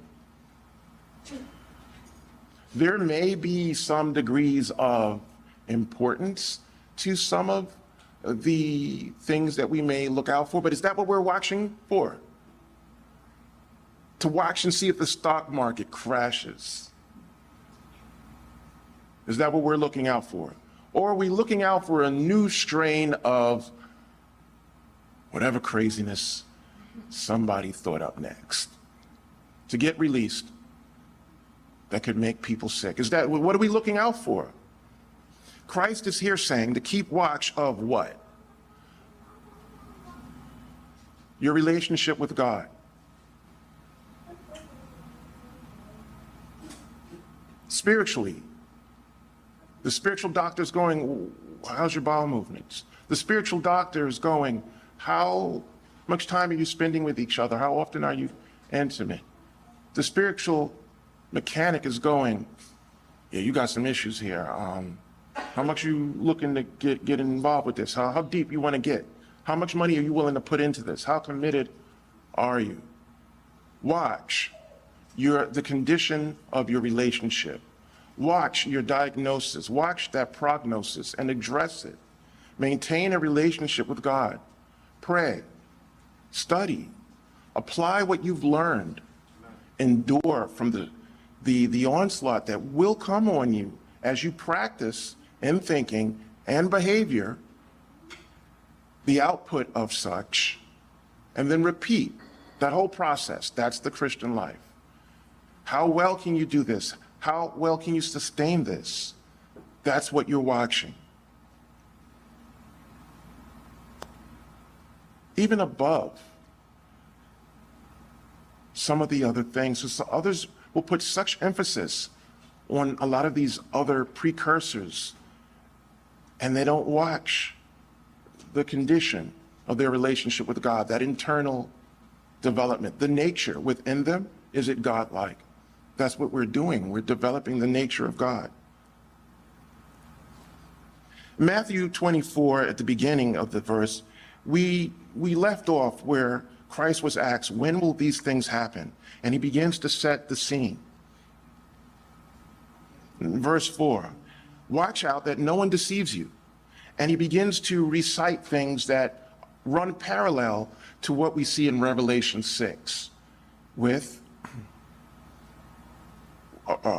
S1: There may be some degrees of importance to some of the things that we may look out for, but is that what we're watching for? To watch and see if the stock market crashes. Is that what we're looking out for? Or are we looking out for a new strain of whatever craziness somebody thought up next to get released that could make people sick? What are we looking out for? Christ is here saying to keep watch of what? Your relationship with God. Spiritually, the spiritual doctor is going, how's your bowel movements? The spiritual doctor is going, how much time are you spending with each other? How often are you intimate? The spiritual mechanic is going, yeah, you got some issues here. How much you looking to get involved with this? How deep you want to get? How much money are you willing to put into this? How committed are you? Watch the condition of your relationship. Watch your diagnosis. Watch that prognosis and address it. Maintain a relationship with God. Pray. Study. Apply what you've learned. Endure from the onslaught that will come on you as you practice in thinking and behavior the output of such, and then repeat that whole process. That's the Christian life. How well can you do this? How well can you sustain this? That's what you're watching. Even above some of the other things, so others will put such emphasis on a lot of these other precursors, and they don't watch the condition of their relationship with God, that internal development, the nature within them. Is it God-like? That's what we're doing. We're developing the nature of God. Matthew 24, at the beginning of the verse, we left off where Christ was asked, when will these things happen? And he begins to set the scene. Verse 4, watch out that no one deceives you. And he begins to recite things that run parallel to what we see in Revelation 6 with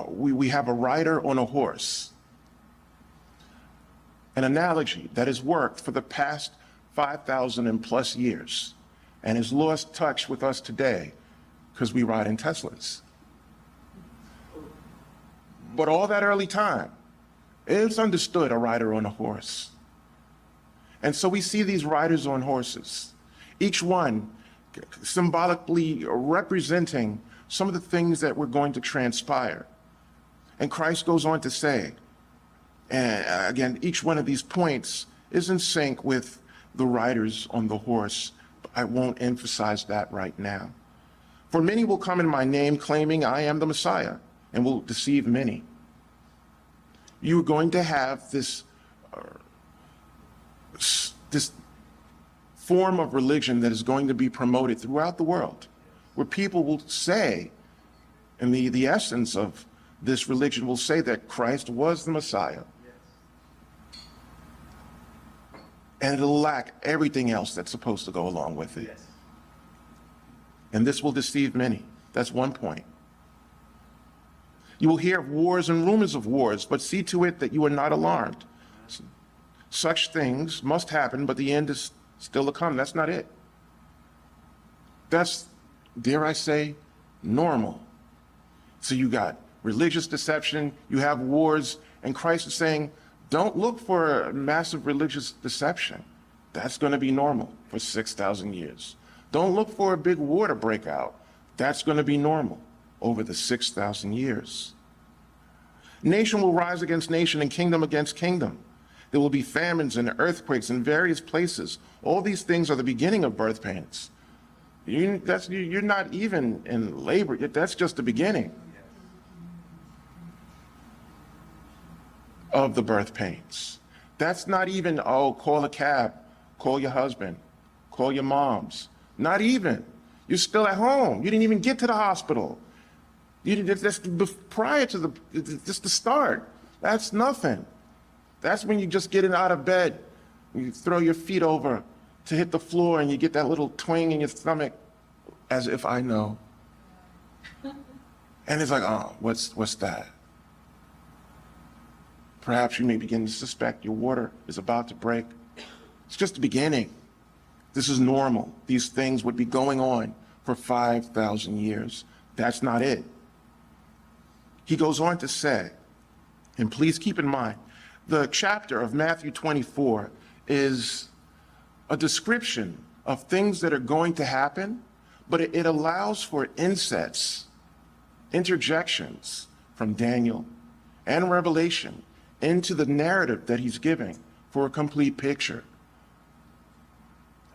S1: we have a rider on a horse, an analogy that has worked for the past 5,000 and plus years and has lost touch with us today because we ride in Teslas. But all that early time, it's understood a rider on a horse. And so we see these riders on horses, each one symbolically representing some of the things that were going to transpire. And Christ goes on to say, and again, each one of these points is in sync with the riders on the horse. I won't emphasize that right now. For many will come in my name claiming I am the Messiah and will deceive many. You're going to have this form of religion that is going to be promoted throughout the world, where people will say, and the essence of this religion will say that Christ was the Messiah. And it'll lack everything else that's supposed to go along with it. Yes. And this will deceive many. That's one point. You will hear of wars and rumors of wars, but see to it that you are not alarmed. Such things must happen, but the end is still to come. That's not it. That's, dare I say, normal. So you got religious deception, you have wars, and Christ is saying, don't look for massive religious deception. That's going to be normal for 6,000 years. Don't look for a big war to break out. That's going to be normal over the 6,000 years. Nation will rise against nation and kingdom against kingdom. There will be famines and earthquakes in various places. All these things are the beginning of birth pains. You're not even in labor. That's just the beginning of the birth pains. That's not even, oh, call a cab, call your husband, call your moms. Not even. You're still at home. You didn't even get to the hospital. That's prior to just the start. That's nothing. That's when you just get out of bed, you throw your feet over to hit the floor and you get that little twang in your stomach, as if I know. And it's like, oh, what's that? Perhaps you may begin to suspect your water is about to break. It's just the beginning. This is normal. These things would be going on for 5,000 years. That's not it. He goes on to say, and please keep in mind, the chapter of Matthew 24 is a description of things that are going to happen, but it allows for insets, interjections from Daniel and Revelation into the narrative that he's giving for a complete picture.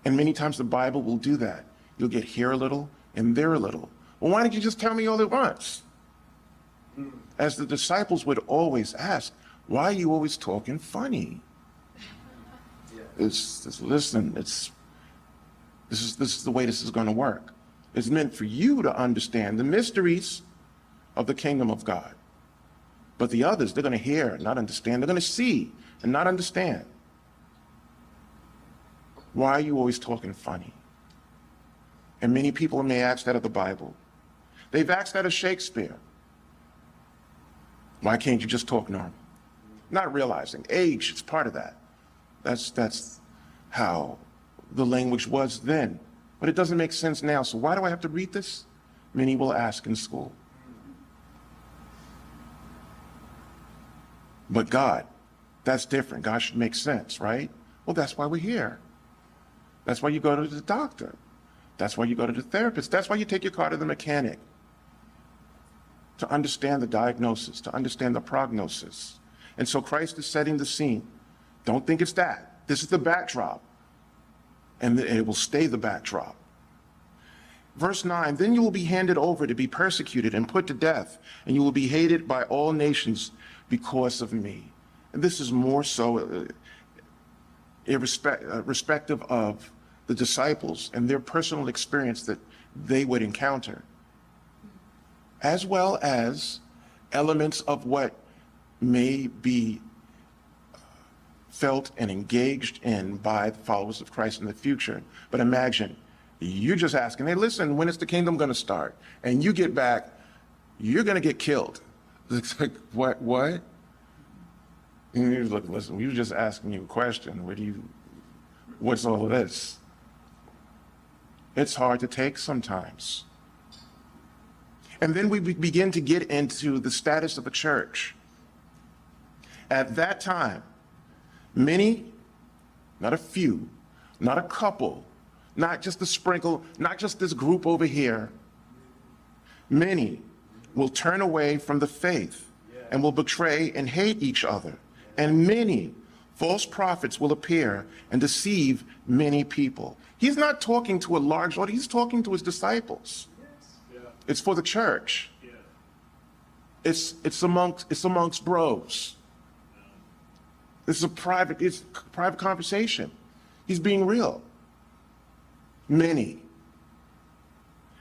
S1: And many times the Bible will do that. You'll get here a little and there a little. Well, why didn't you just tell me all at once? As the disciples would always ask, why are you always talking funny? Listen, this is the way this is going to work. It's meant for you to understand the mysteries of the kingdom of God. But the others, they're going to hear and not understand. They're going to see and not understand. Why are you always talking funny? And many people may ask that of the Bible. They've asked that of Shakespeare. Why can't you just talk normal? Not realizing age is part of that. That's how the language was then. But it doesn't make sense now. So why do I have to read this? Many will ask in school. But God, that's different. God should make sense, right? Well, that's why we're here. That's why you go to the doctor. That's why you go to the therapist. That's why you take your car to the mechanic. To understand the diagnosis, to understand the prognosis. And so Christ is setting the scene. Don't think it's that. This is the backdrop. And it will stay the backdrop. Verse 9, then you will be handed over to be persecuted and put to death, and you will be hated by all nations because of me. And this is more so irrespective of the disciples and their personal experience that they would encounter, as well as elements of what may be felt and engaged in by the followers of Christ in the future. But imagine, you're just asking, hey, listen, when is the kingdom going to start? And you get back, you're going to get killed. It's like, what? And you look, listen, we were just asking you a question. What's all of this? It's hard to take sometimes. And then we begin to get into the status of the church. At that time, many, not a few, not a couple, not just a sprinkle, not just this group over here, many will turn away from the faith and will betray and hate each other. And many false prophets will appear and deceive many people. He's not talking to a large audience, he's talking to his disciples. It's for the church. It's amongst bros. This is a private conversation. He's being real. Many.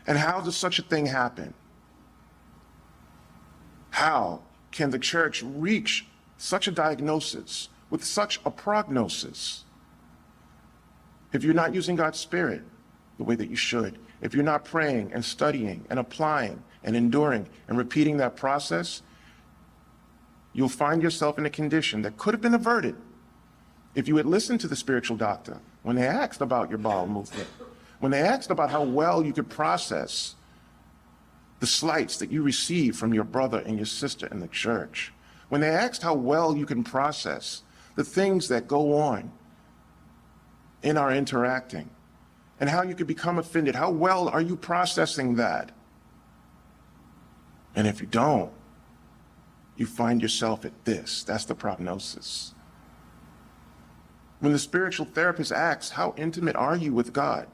S1: And how does such a thing happen? How can the church reach such a diagnosis with such a prognosis? If you're not using God's Spirit the way that you should, if you're not praying and studying and applying and enduring and repeating that process, you'll find yourself in a condition that could have been averted if you had listened to the spiritual doctor when they asked about your bowel movement, when they asked about how well you could process the slights that you receive from your brother and your sister in the church, when they asked how well you can process the things that go on in our interacting, and how you could become offended. How well are you processing that? And if you don't, you find yourself at this. That's the prognosis. When the spiritual therapist asks, how intimate are you with God?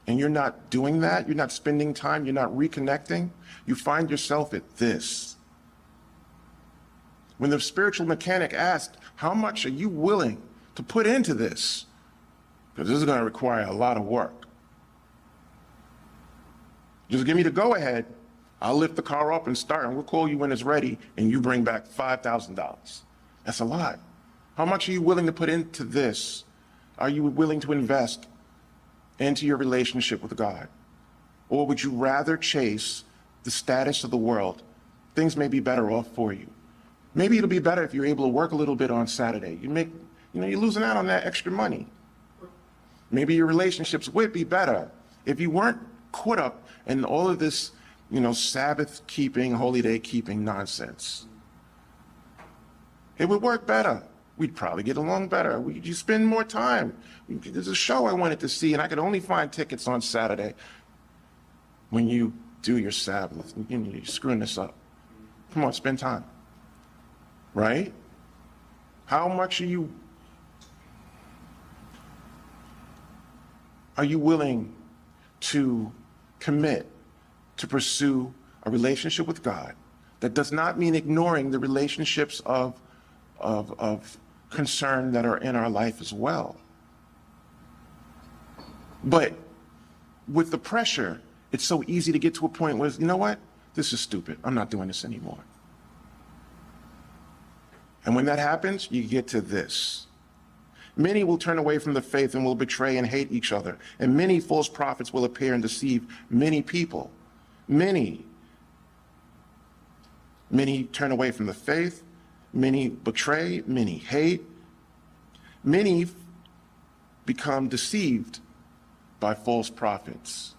S1: And you're not doing that, you're not spending time, you're not reconnecting, you find yourself at this. When the spiritual mechanic asks, how much are you willing to put into this? Because this is going to require a lot of work. Just give me the go-ahead. I'll lift the car up and start, and we'll call you when it's ready, and you bring back $5,000. That's a lot. How much are you willing to put into this? Are you willing to invest into your relationship with God? Or would you rather chase the status of the world? Things may be better off for you. Maybe it'll be better if you're able to work a little bit on Saturday. You're losing out on that extra money. Maybe your relationships would be better if you weren't caught up in all of this, Sabbath keeping, holy day keeping nonsense. It would work better. We'd probably get along better. You spend more time. There's a show I wanted to see, and I could only find tickets on Saturday. When you do your Sabbath, you're screwing this up. Come on, spend time. Right? How much are you willing to commit to pursue a relationship with God? That does not mean ignoring the relationships of concern that are in our life as well. But with the pressure, it's so easy to get to a point where, you know what? This is stupid. I'm not doing this anymore. And when that happens, you get to this. Many will turn away from the faith and will betray and hate each other. And many false prophets will appear and deceive many people. Many turn away from the faith. Many betray, many hate. Many become deceived by false prophets.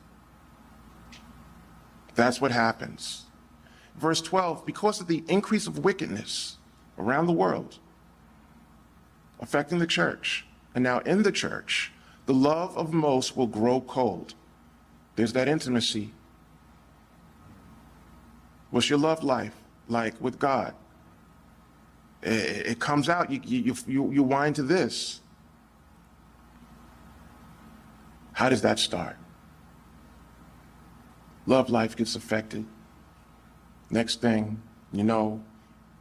S1: That's what happens. Verse 12, because of the increase of wickedness around the world, affecting the church, and now in the church, the love of most will grow cold. There's that intimacy. What's your love life like with God? It comes out, you whine to this. How does that start? Love life gets affected. Next thing you know,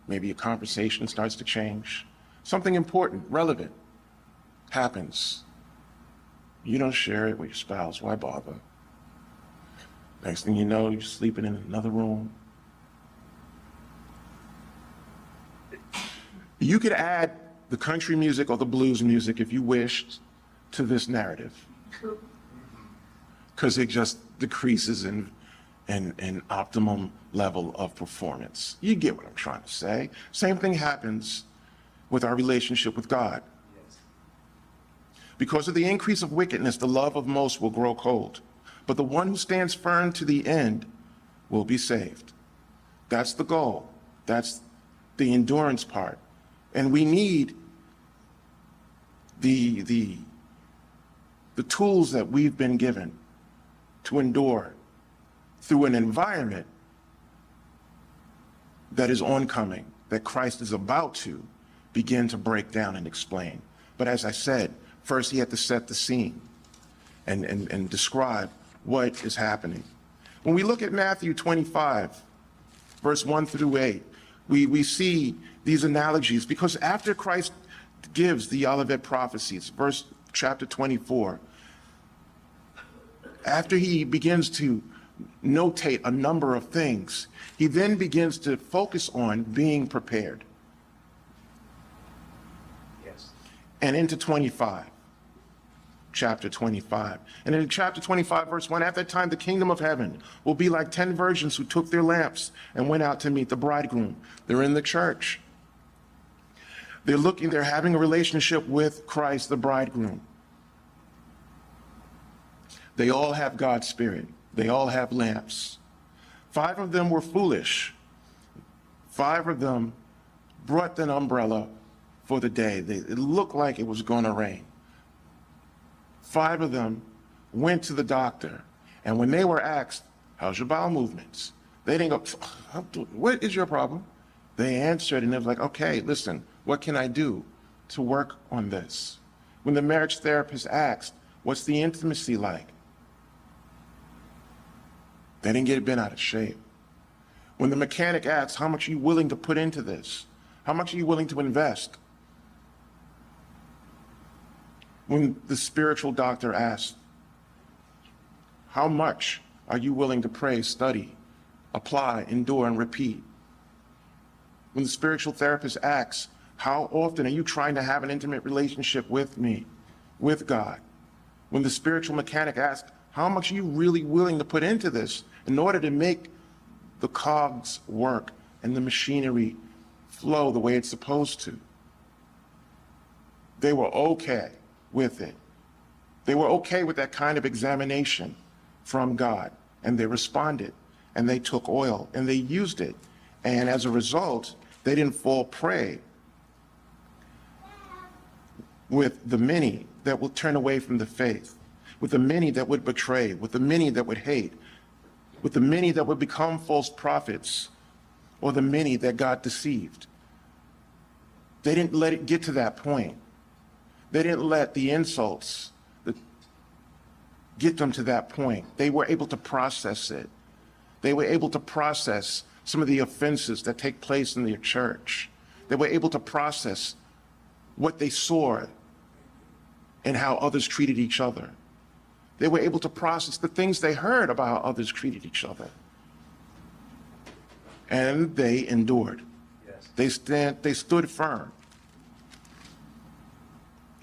S1: maybe your conversation starts to change. Something important, relevant, happens. You don't share it with your spouse. Why bother? Next thing you know, you're sleeping in another room. You could add the country music or the blues music, if you wished, to this narrative, because it just decreases in optimum level of performance. You get what I'm trying to say. Same thing happens with our relationship with God. Yes. Because of the increase of wickedness, the love of most will grow cold, but the one who stands firm to the end will be saved. That's the goal. That's the endurance part. And we need the tools that we've been given to endure through an environment that is oncoming, that Christ is about to begin to break down and explain. But as I said, first he had to set the scene and describe what is happening. When we look at Matthew 25, verse 1 through 8, we see these analogies, because after Christ gives the Olivet prophecies, chapter 24, after he begins to notate a number of things, he then begins to focus on being prepared. Yes. And into 25, chapter 25. And in chapter 25, verse 1, at that time, the kingdom of heaven will be like 10 virgins who took their lamps and went out to meet the bridegroom. They're in the church. They're having a relationship with Christ, the bridegroom. They all have God's Spirit. They all have lamps. 5 of them were foolish. 5 of them brought an umbrella for the day. It looked like it was going to rain. 5 of them went to the doctor, and when they were asked, how's your bowel movements? They didn't go, what is your problem? They answered, and they was like, okay, listen, what can I do to work on this? When the marriage therapist asked, what's the intimacy like? They didn't get bent out of shape. When the mechanic asked, how much are you willing to put into this? How much are you willing to invest? When the spiritual doctor asked, how much are you willing to pray, study, apply, endure, and repeat? When the spiritual therapist asks, how often are you trying to have an intimate relationship with me, with God? When the spiritual mechanic asks, how much are you really willing to put into this in order to make the cogs work and the machinery flow the way it's supposed to. They were okay with it. They were okay with that kind of examination from God, and they responded, and they took oil, and they used it. And as a result, they didn't fall prey with the many that will turn away from the faith, with the many that would betray, with the many that would hate, with the many that would become false prophets, or the many that God deceived. They didn't let it get to that point. They didn't let the insults get them to that point. They were able to process it. They were able to process some of the offenses that take place in their church. They were able to process what they saw and how others treated each other. They were able to process the things they heard about how others treated each other. And they endured. Yes. They stood firm.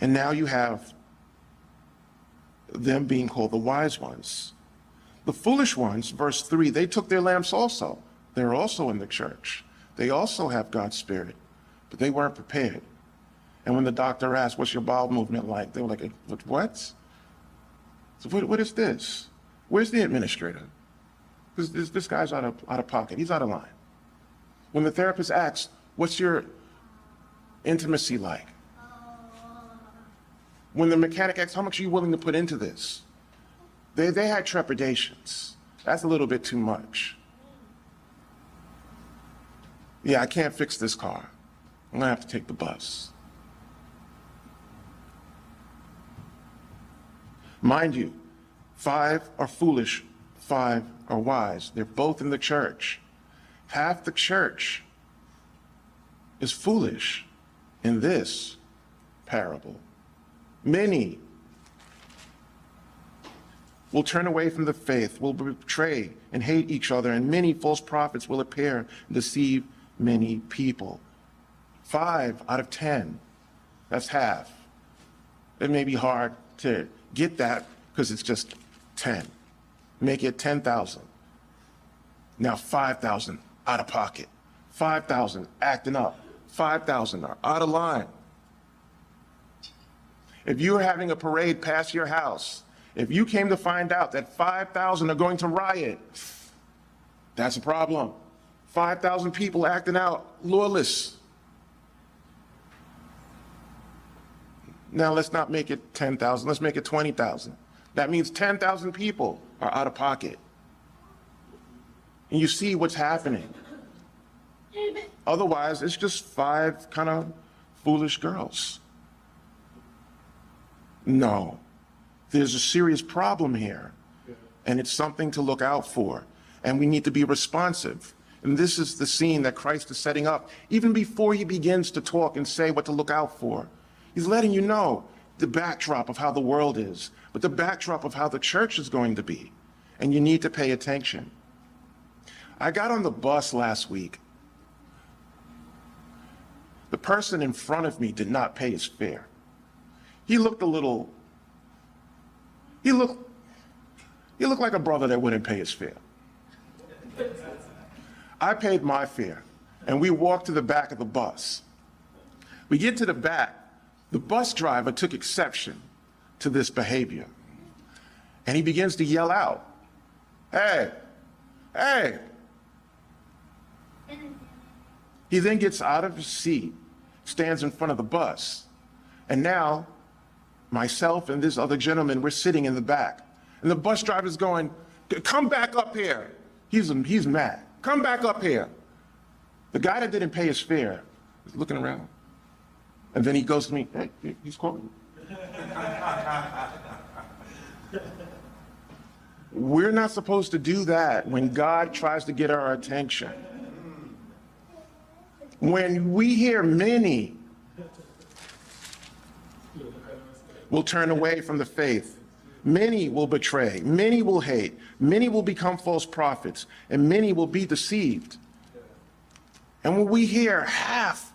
S1: And now you have them being called the wise ones. The foolish ones, verse 3, they took their lamps also. They're also in the church. They also have God's Spirit, but they weren't prepared. And when the doctor asked, what's your bowel movement like? They were like, what? So what is this? Where's the administrator? This guy's out of pocket. He's out of line. When the therapist asks, what's your intimacy like? When the mechanic asks, how much are you willing to put into this? They had trepidations. That's a little bit too much. Yeah, I can't fix this car. I'm gonna have to take the bus. Mind you, 5 are foolish, 5 are wise. They're both in the church. Half the church is foolish in this parable. Many will turn away from the faith, will betray and hate each other, and many false prophets will appear and deceive many people. 5 out of 10, that's half. It may be hard to get that because it's just 10. Make it 10,000. Now 5,000 out of pocket. 5,000 acting up. 5,000 are out of line. If you're having a parade past your house, if you came to find out that 5,000 are going to riot, that's a problem. 5,000 people acting out, lawless. Now let's not make it 10,000, let's make it 20,000. That means 10,000 people are out of pocket. And you see what's happening. Otherwise, it's just 5 kind of foolish girls. No, there's a serious problem here, and it's something to look out for, and we need to be responsive. And this is the scene that Christ is setting up, even before he begins to talk and say what to look out for. He's letting you know the backdrop of how the world is, but the backdrop of how the church is going to be, and you need to pay attention. I got on the bus last week. The person in front of me did not pay his fare. He looked like a brother that wouldn't pay his fare. I paid my fare, and we walked to the back of the bus. We get to the back, the bus driver took exception to this behavior, and he begins to yell out, "Hey, hey." He then gets out of his seat, stands in front of the bus, and now myself and this other gentleman, we're sitting in the back. And the bus driver's going, "Come back up here." He's mad. "Come back up here." The guy that didn't pay his fare is looking around. And then he goes to me, "Hey, he's calling me." We're not supposed to do that when God tries to get our attention. When we hear many will turn away from the faith, many will betray, many will hate, many will become false prophets, and many will be deceived. And when we hear half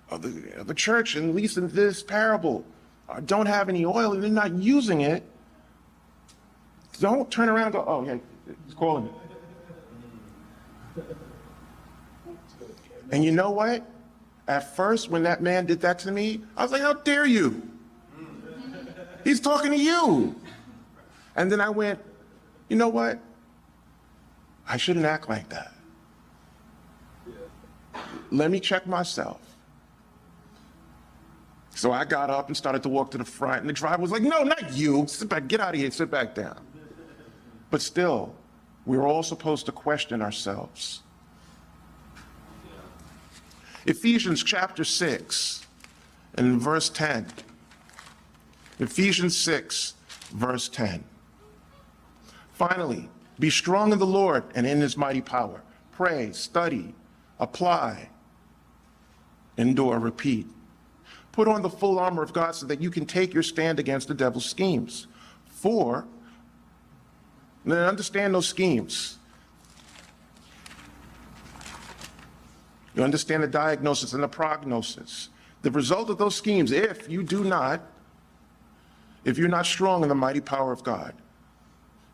S1: of the church, at least in this parable, don't have any oil and they're not using it, don't turn around and go, "Oh, yeah, he's calling me." And you know what? At first, when that man did that to me, I was like, how dare you? He's talking to you. And then I went, you know what? I shouldn't act like that. Let me check myself. So I got up and started to walk to the front, and the driver was like, no, not you. Sit back, get out of here, sit back down. But still, we're all supposed to question ourselves. Ephesians chapter 6 and verse 10. Ephesians 6, verse 10. Finally, be strong in the Lord and in his mighty power. Pray, study, apply, endure, repeat. Put on the full armor of God so that you can take your stand against the devil's schemes. Understand those schemes. You understand the diagnosis and the prognosis. The result of those schemes, if you're not strong in the mighty power of God,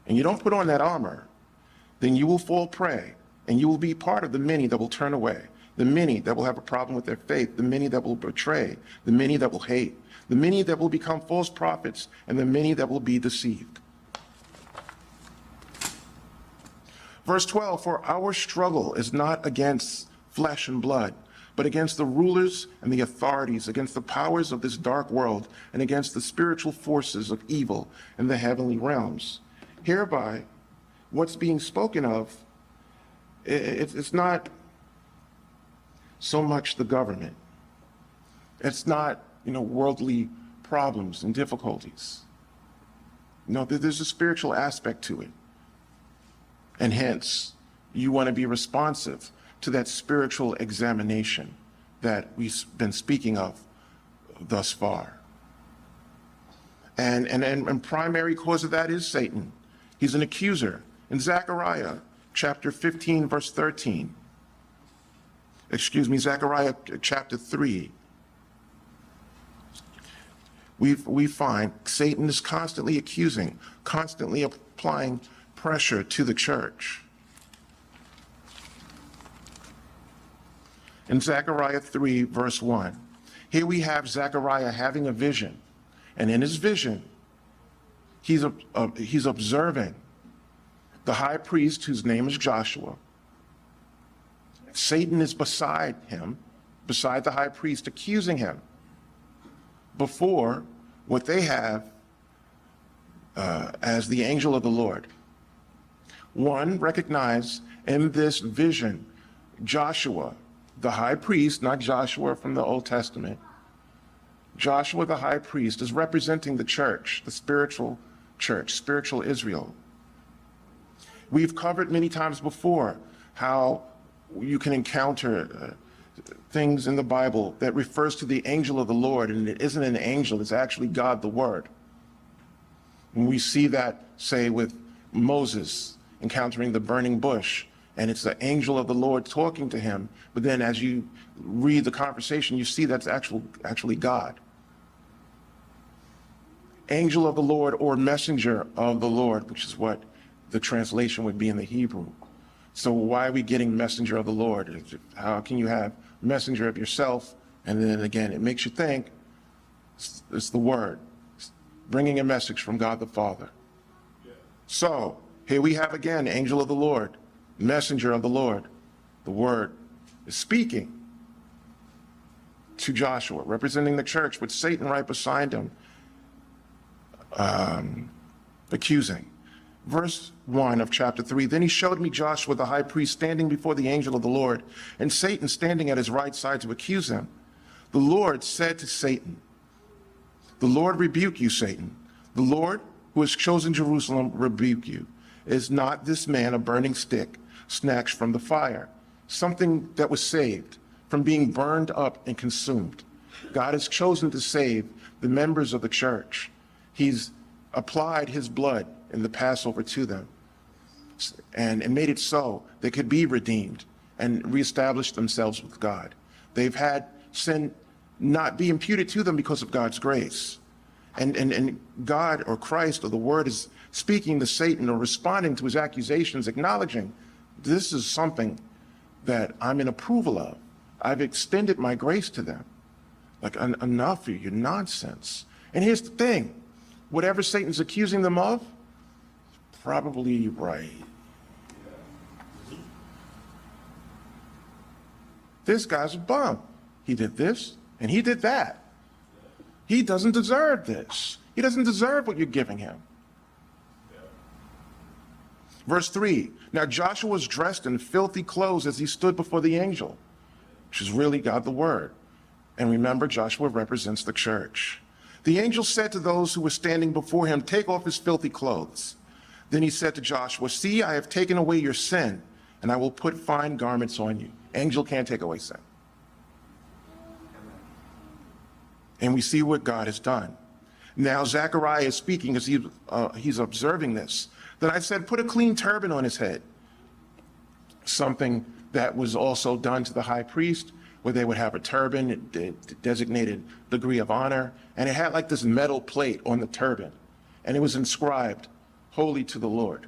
S1: and you don't put on that armor, then you will fall prey, and you will be part of the many that will turn away, the many that will have a problem with their faith, the many that will betray, the many that will hate, the many that will become false prophets, and the many that will be deceived. Verse 12, for our struggle is not against flesh and blood, but against the rulers and the authorities, against the powers of this dark world, and against the spiritual forces of evil in the heavenly realms. Hereby, what's being spoken of, it's not so much the government. It's not, worldly problems and difficulties. No, there's a spiritual aspect to it. And hence, you want to be responsive to that spiritual examination that we've been speaking of thus far. And primary cause of that is Satan. He's an accuser. In Zechariah chapter 15, verse 13, Zechariah chapter 3, we find Satan is constantly accusing, constantly applying pressure to the church. In Zechariah 3, verse 1, here we have Zechariah having a vision, and in his vision, he's observing the high priest, whose name is Joshua. Satan is beside him, beside the high priest, accusing him before what they have as the angel of the Lord. One, recognize in this vision Joshua, the high priest, not Joshua from the Old Testament. Joshua, the high priest, is representing the church, the spiritual church, spiritual Israel. We've covered many times before how you can encounter things in the Bible that refers to the angel of the Lord, and it isn't an angel, it's actually God the Word. And we see that, say, with Moses encountering the burning bush, and it's the angel of the Lord talking to him, but then as you read the conversation, you see that's actually God. Angel of the Lord or messenger of the Lord, which is what the translation would be in the Hebrew. So why are we getting messenger of the Lord? How can you have messenger of yourself? And then again, it makes you think it's the Word, it's bringing a message from God the Father. So here we have again, angel of the Lord, messenger of the Lord. The Word is speaking to Joshua, representing the church, with Satan right beside him, accusing. Verse 1 of chapter 3, then he showed me Joshua the high priest standing before the angel of the Lord, and Satan standing at his right side to accuse him. The Lord said to Satan, the Lord rebuke you, Satan. The Lord who has chosen Jerusalem rebuke you. Is not this man a burning stick snatched from the fire, something that was saved from being burned up and consumed? God has chosen to save the members of the church. He's applied his blood in the Passover to them and made it so they could be redeemed and reestablish themselves with God. They've had sin not be imputed to them because of God's grace. And God or Christ or the Word is speaking to Satan or responding to his accusations, acknowledging this is something that I'm in approval of. I've extended my grace to them. Like, enough of your nonsense. And here's the thing. Whatever Satan's accusing them of, probably right. This guy's a bum. He did this, and he did that. He doesn't deserve this. He doesn't deserve what you're giving him. Verse 3, now Joshua was dressed in filthy clothes as he stood before the angel, which is really God the Word. And remember, Joshua represents the church. The angel said to those who were standing before him, take off his filthy clothes. Then he said to Joshua, see, I have taken away your sin, and I will put fine garments on you. Angel can't take away sin. And we see what God has done. Now Zechariah is speaking as he's observing this. Then I said, put a clean turban on his head. Something that was also done to the high priest, where they would have a turban, it designated degree of honor, and it had like this metal plate on the turban, and it was inscribed, holy to the Lord.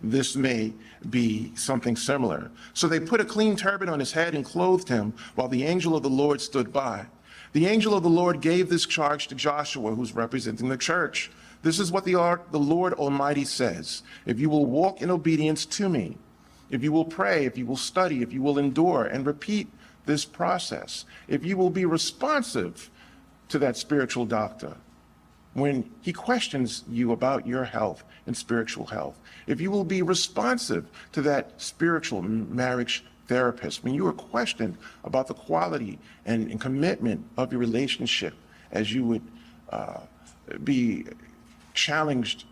S1: This may be something similar. So they put a clean turban on his head and clothed him while the angel of the Lord stood by. The angel of the Lord gave this charge to Joshua, who's representing the church. This is what the Lord Almighty says. If you will walk in obedience to me, if you will pray, if you will study, if you will endure and repeat this process, if you will be responsive to that spiritual doctor when he questions you about your health and spiritual health, if you will be responsive to that spiritual marriage therapist when you are questioned about the quality and commitment of your relationship, as you would be challenged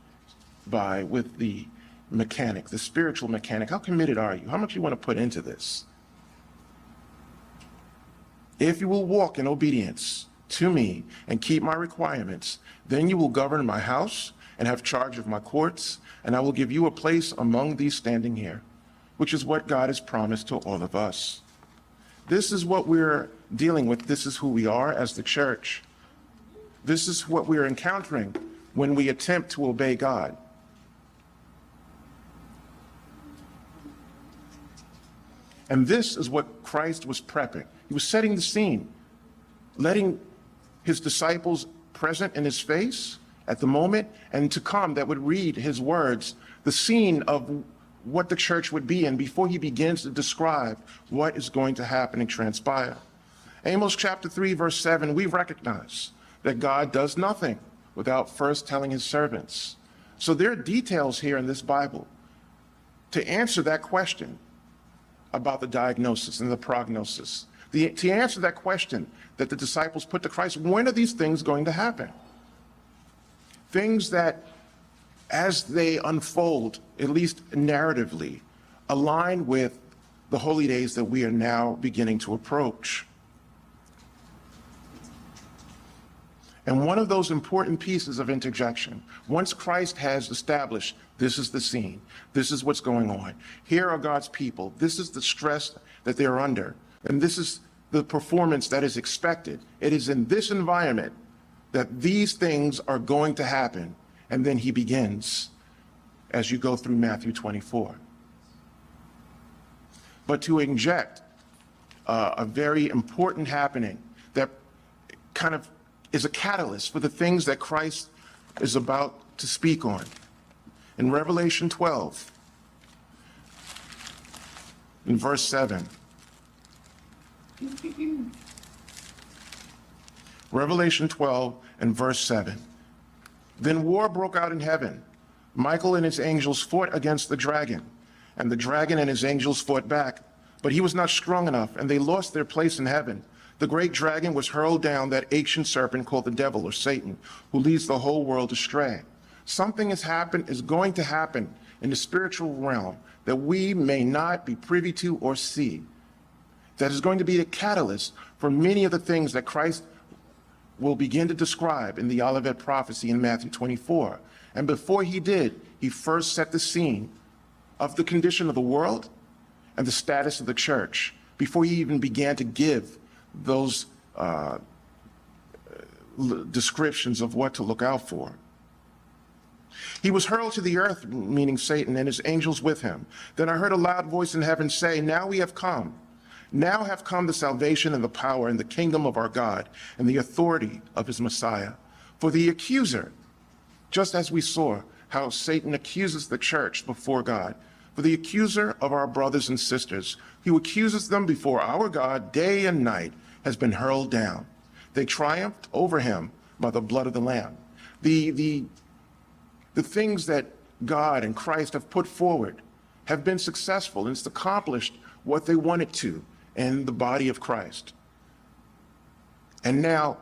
S1: with the mechanic, the spiritual mechanic. How committed are you? How much you want to put into this? If you will walk in obedience to me and keep my requirements, then you will govern my house and have charge of my courts, and I will give you a place among these standing here, which is what God has promised to all of us. This is what we're dealing with. This is who we are as the church. This is what we're encountering when we attempt to obey God. And this is what Christ was prepping. He was setting the scene, letting his disciples present in his face at the moment and to come that would read his words, the scene of what the church would be in before he begins to describe what is going to happen and transpire. Amos chapter 3, verse 7, we recognize that God does nothing without first telling his servants. So there are details here in this Bible to answer that question about the diagnosis and the prognosis. To answer that question that the disciples put to Christ, when are these things going to happen? Things that, as they unfold, at least narratively, align with the holy days that we are now beginning to approach. And one of those important pieces of interjection, once Christ has established this is the scene, this is what's going on, here are God's people, this is the stress that they're under, and this is the performance that is expected. It is in this environment that these things are going to happen. And then he begins as you go through Matthew 24. But to inject a very important happening that kind of is a catalyst for the things that Christ is about to speak on. In Revelation 12, in verse 7, Revelation 12 and verse 7. Then war broke out in heaven. Michael and his angels fought against the dragon, and the dragon and his angels fought back, but he was not strong enough, and they lost their place in heaven. The great dragon was hurled down, that ancient serpent called the devil or Satan, who leads the whole world astray. Something is going to happen in the spiritual realm that we may not be privy to or see, that is going to be a catalyst for many of the things that Christ will begin to describe in the Olivet prophecy in Matthew 24. And before he did, he first set the scene of the condition of the world and the status of the church before he even began to give those descriptions of what to look out for. He was hurled to the earth, meaning Satan, and his angels with him. Then I heard a loud voice in heaven say, now we have come Now have come the salvation and the power and the kingdom of our God and the authority of his Messiah. For the accuser, just as we saw how Satan accuses the church before God, for the accuser of our brothers and sisters, who accuses them before our God day and night, has been hurled down. They triumphed over him by the blood of the Lamb. The things that God and Christ have put forward have been successful, and it's accomplished what they wanted to in the body of Christ. And now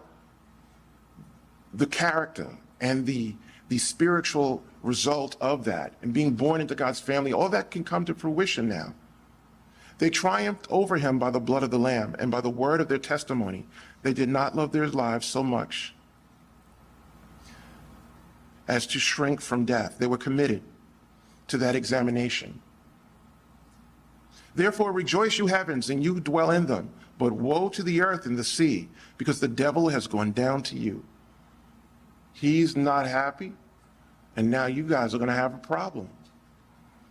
S1: the character and the spiritual result of that and being born into God's family, all that can come to fruition now. They triumphed over him by the blood of the Lamb and by the word of their testimony. They did not love their lives so much as to shrink from death. They were committed to that examination. Therefore rejoice, you heavens, and you who dwell in them. But woe to the earth and the sea, because the devil has gone down to you. He's not happy, and now you guys are going to have a problem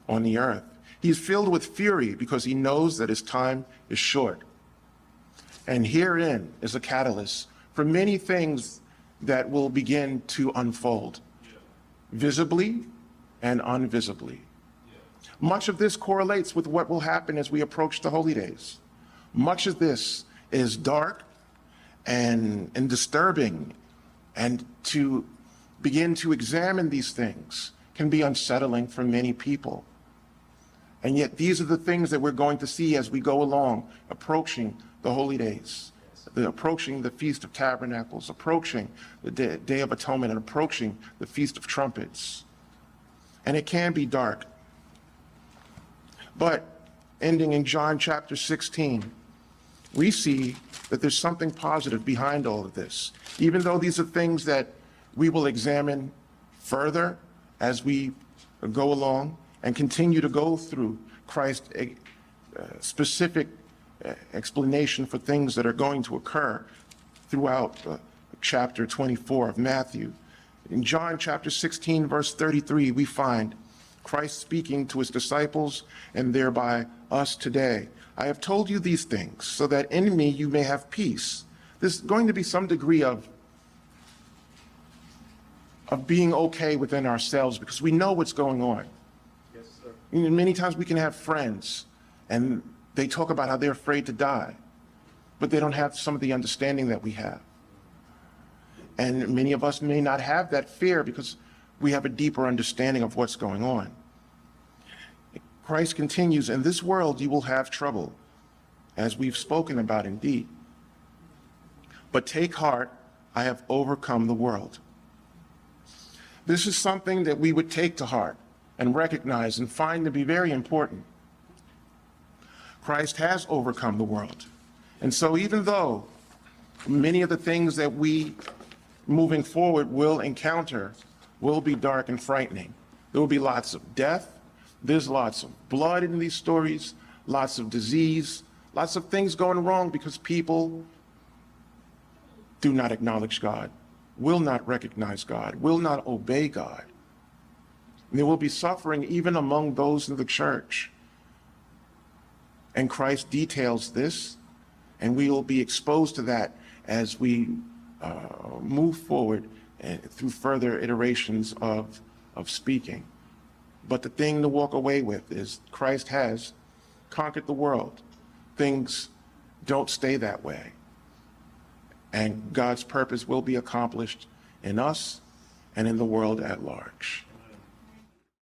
S1: on the earth. He's filled with fury because he knows that his time is short. And herein is a catalyst for many things that will begin to unfold, visibly and invisibly. Much of this correlates with what will happen as we approach the holy days. Much of this is dark and disturbing, and to begin to examine these things can be unsettling for many people. And yet these are the things that we're going to see as we go along, approaching the holy days, approaching the Feast of Tabernacles, approaching the Day of Atonement, and approaching the Feast of Trumpets. And it can be dark. But ending in John chapter 16, we see that there's something positive behind all of this. Even though these are things that we will examine further as we go along and continue to go through Christ's specific explanation for things that are going to occur throughout chapter 24 of Matthew. In John chapter 16, verse 33, we find Christ speaking to his disciples and thereby us today. I have told you these things so that in me you may have peace. There's going to be some degree of being okay within ourselves because we know what's going on.
S2: Yes, sir.
S1: And many times we can have friends and they talk about how they're afraid to die, but they don't have some of the understanding that we have. And many of us may not have that fear because we have a deeper understanding of what's going on. Christ continues, in this world you will have trouble, as we've spoken about indeed. But take heart, I have overcome the world. This is something that we would take to heart and recognize and find to be very important. Christ has overcome the world. And so even though many of the things that we moving forward will encounter will be dark and frightening. There will be lots of death. There's lots of blood in these stories, lots of disease, lots of things going wrong because people do not acknowledge God, will not recognize God, will not obey God. And there will be suffering even among those in the church. And Christ details this, and we will be exposed to that as we move forward through further iterations of speaking. But the thing to walk away with is Christ has conquered the world. Things don't stay that way. And God's purpose will be accomplished in us and in the world at large.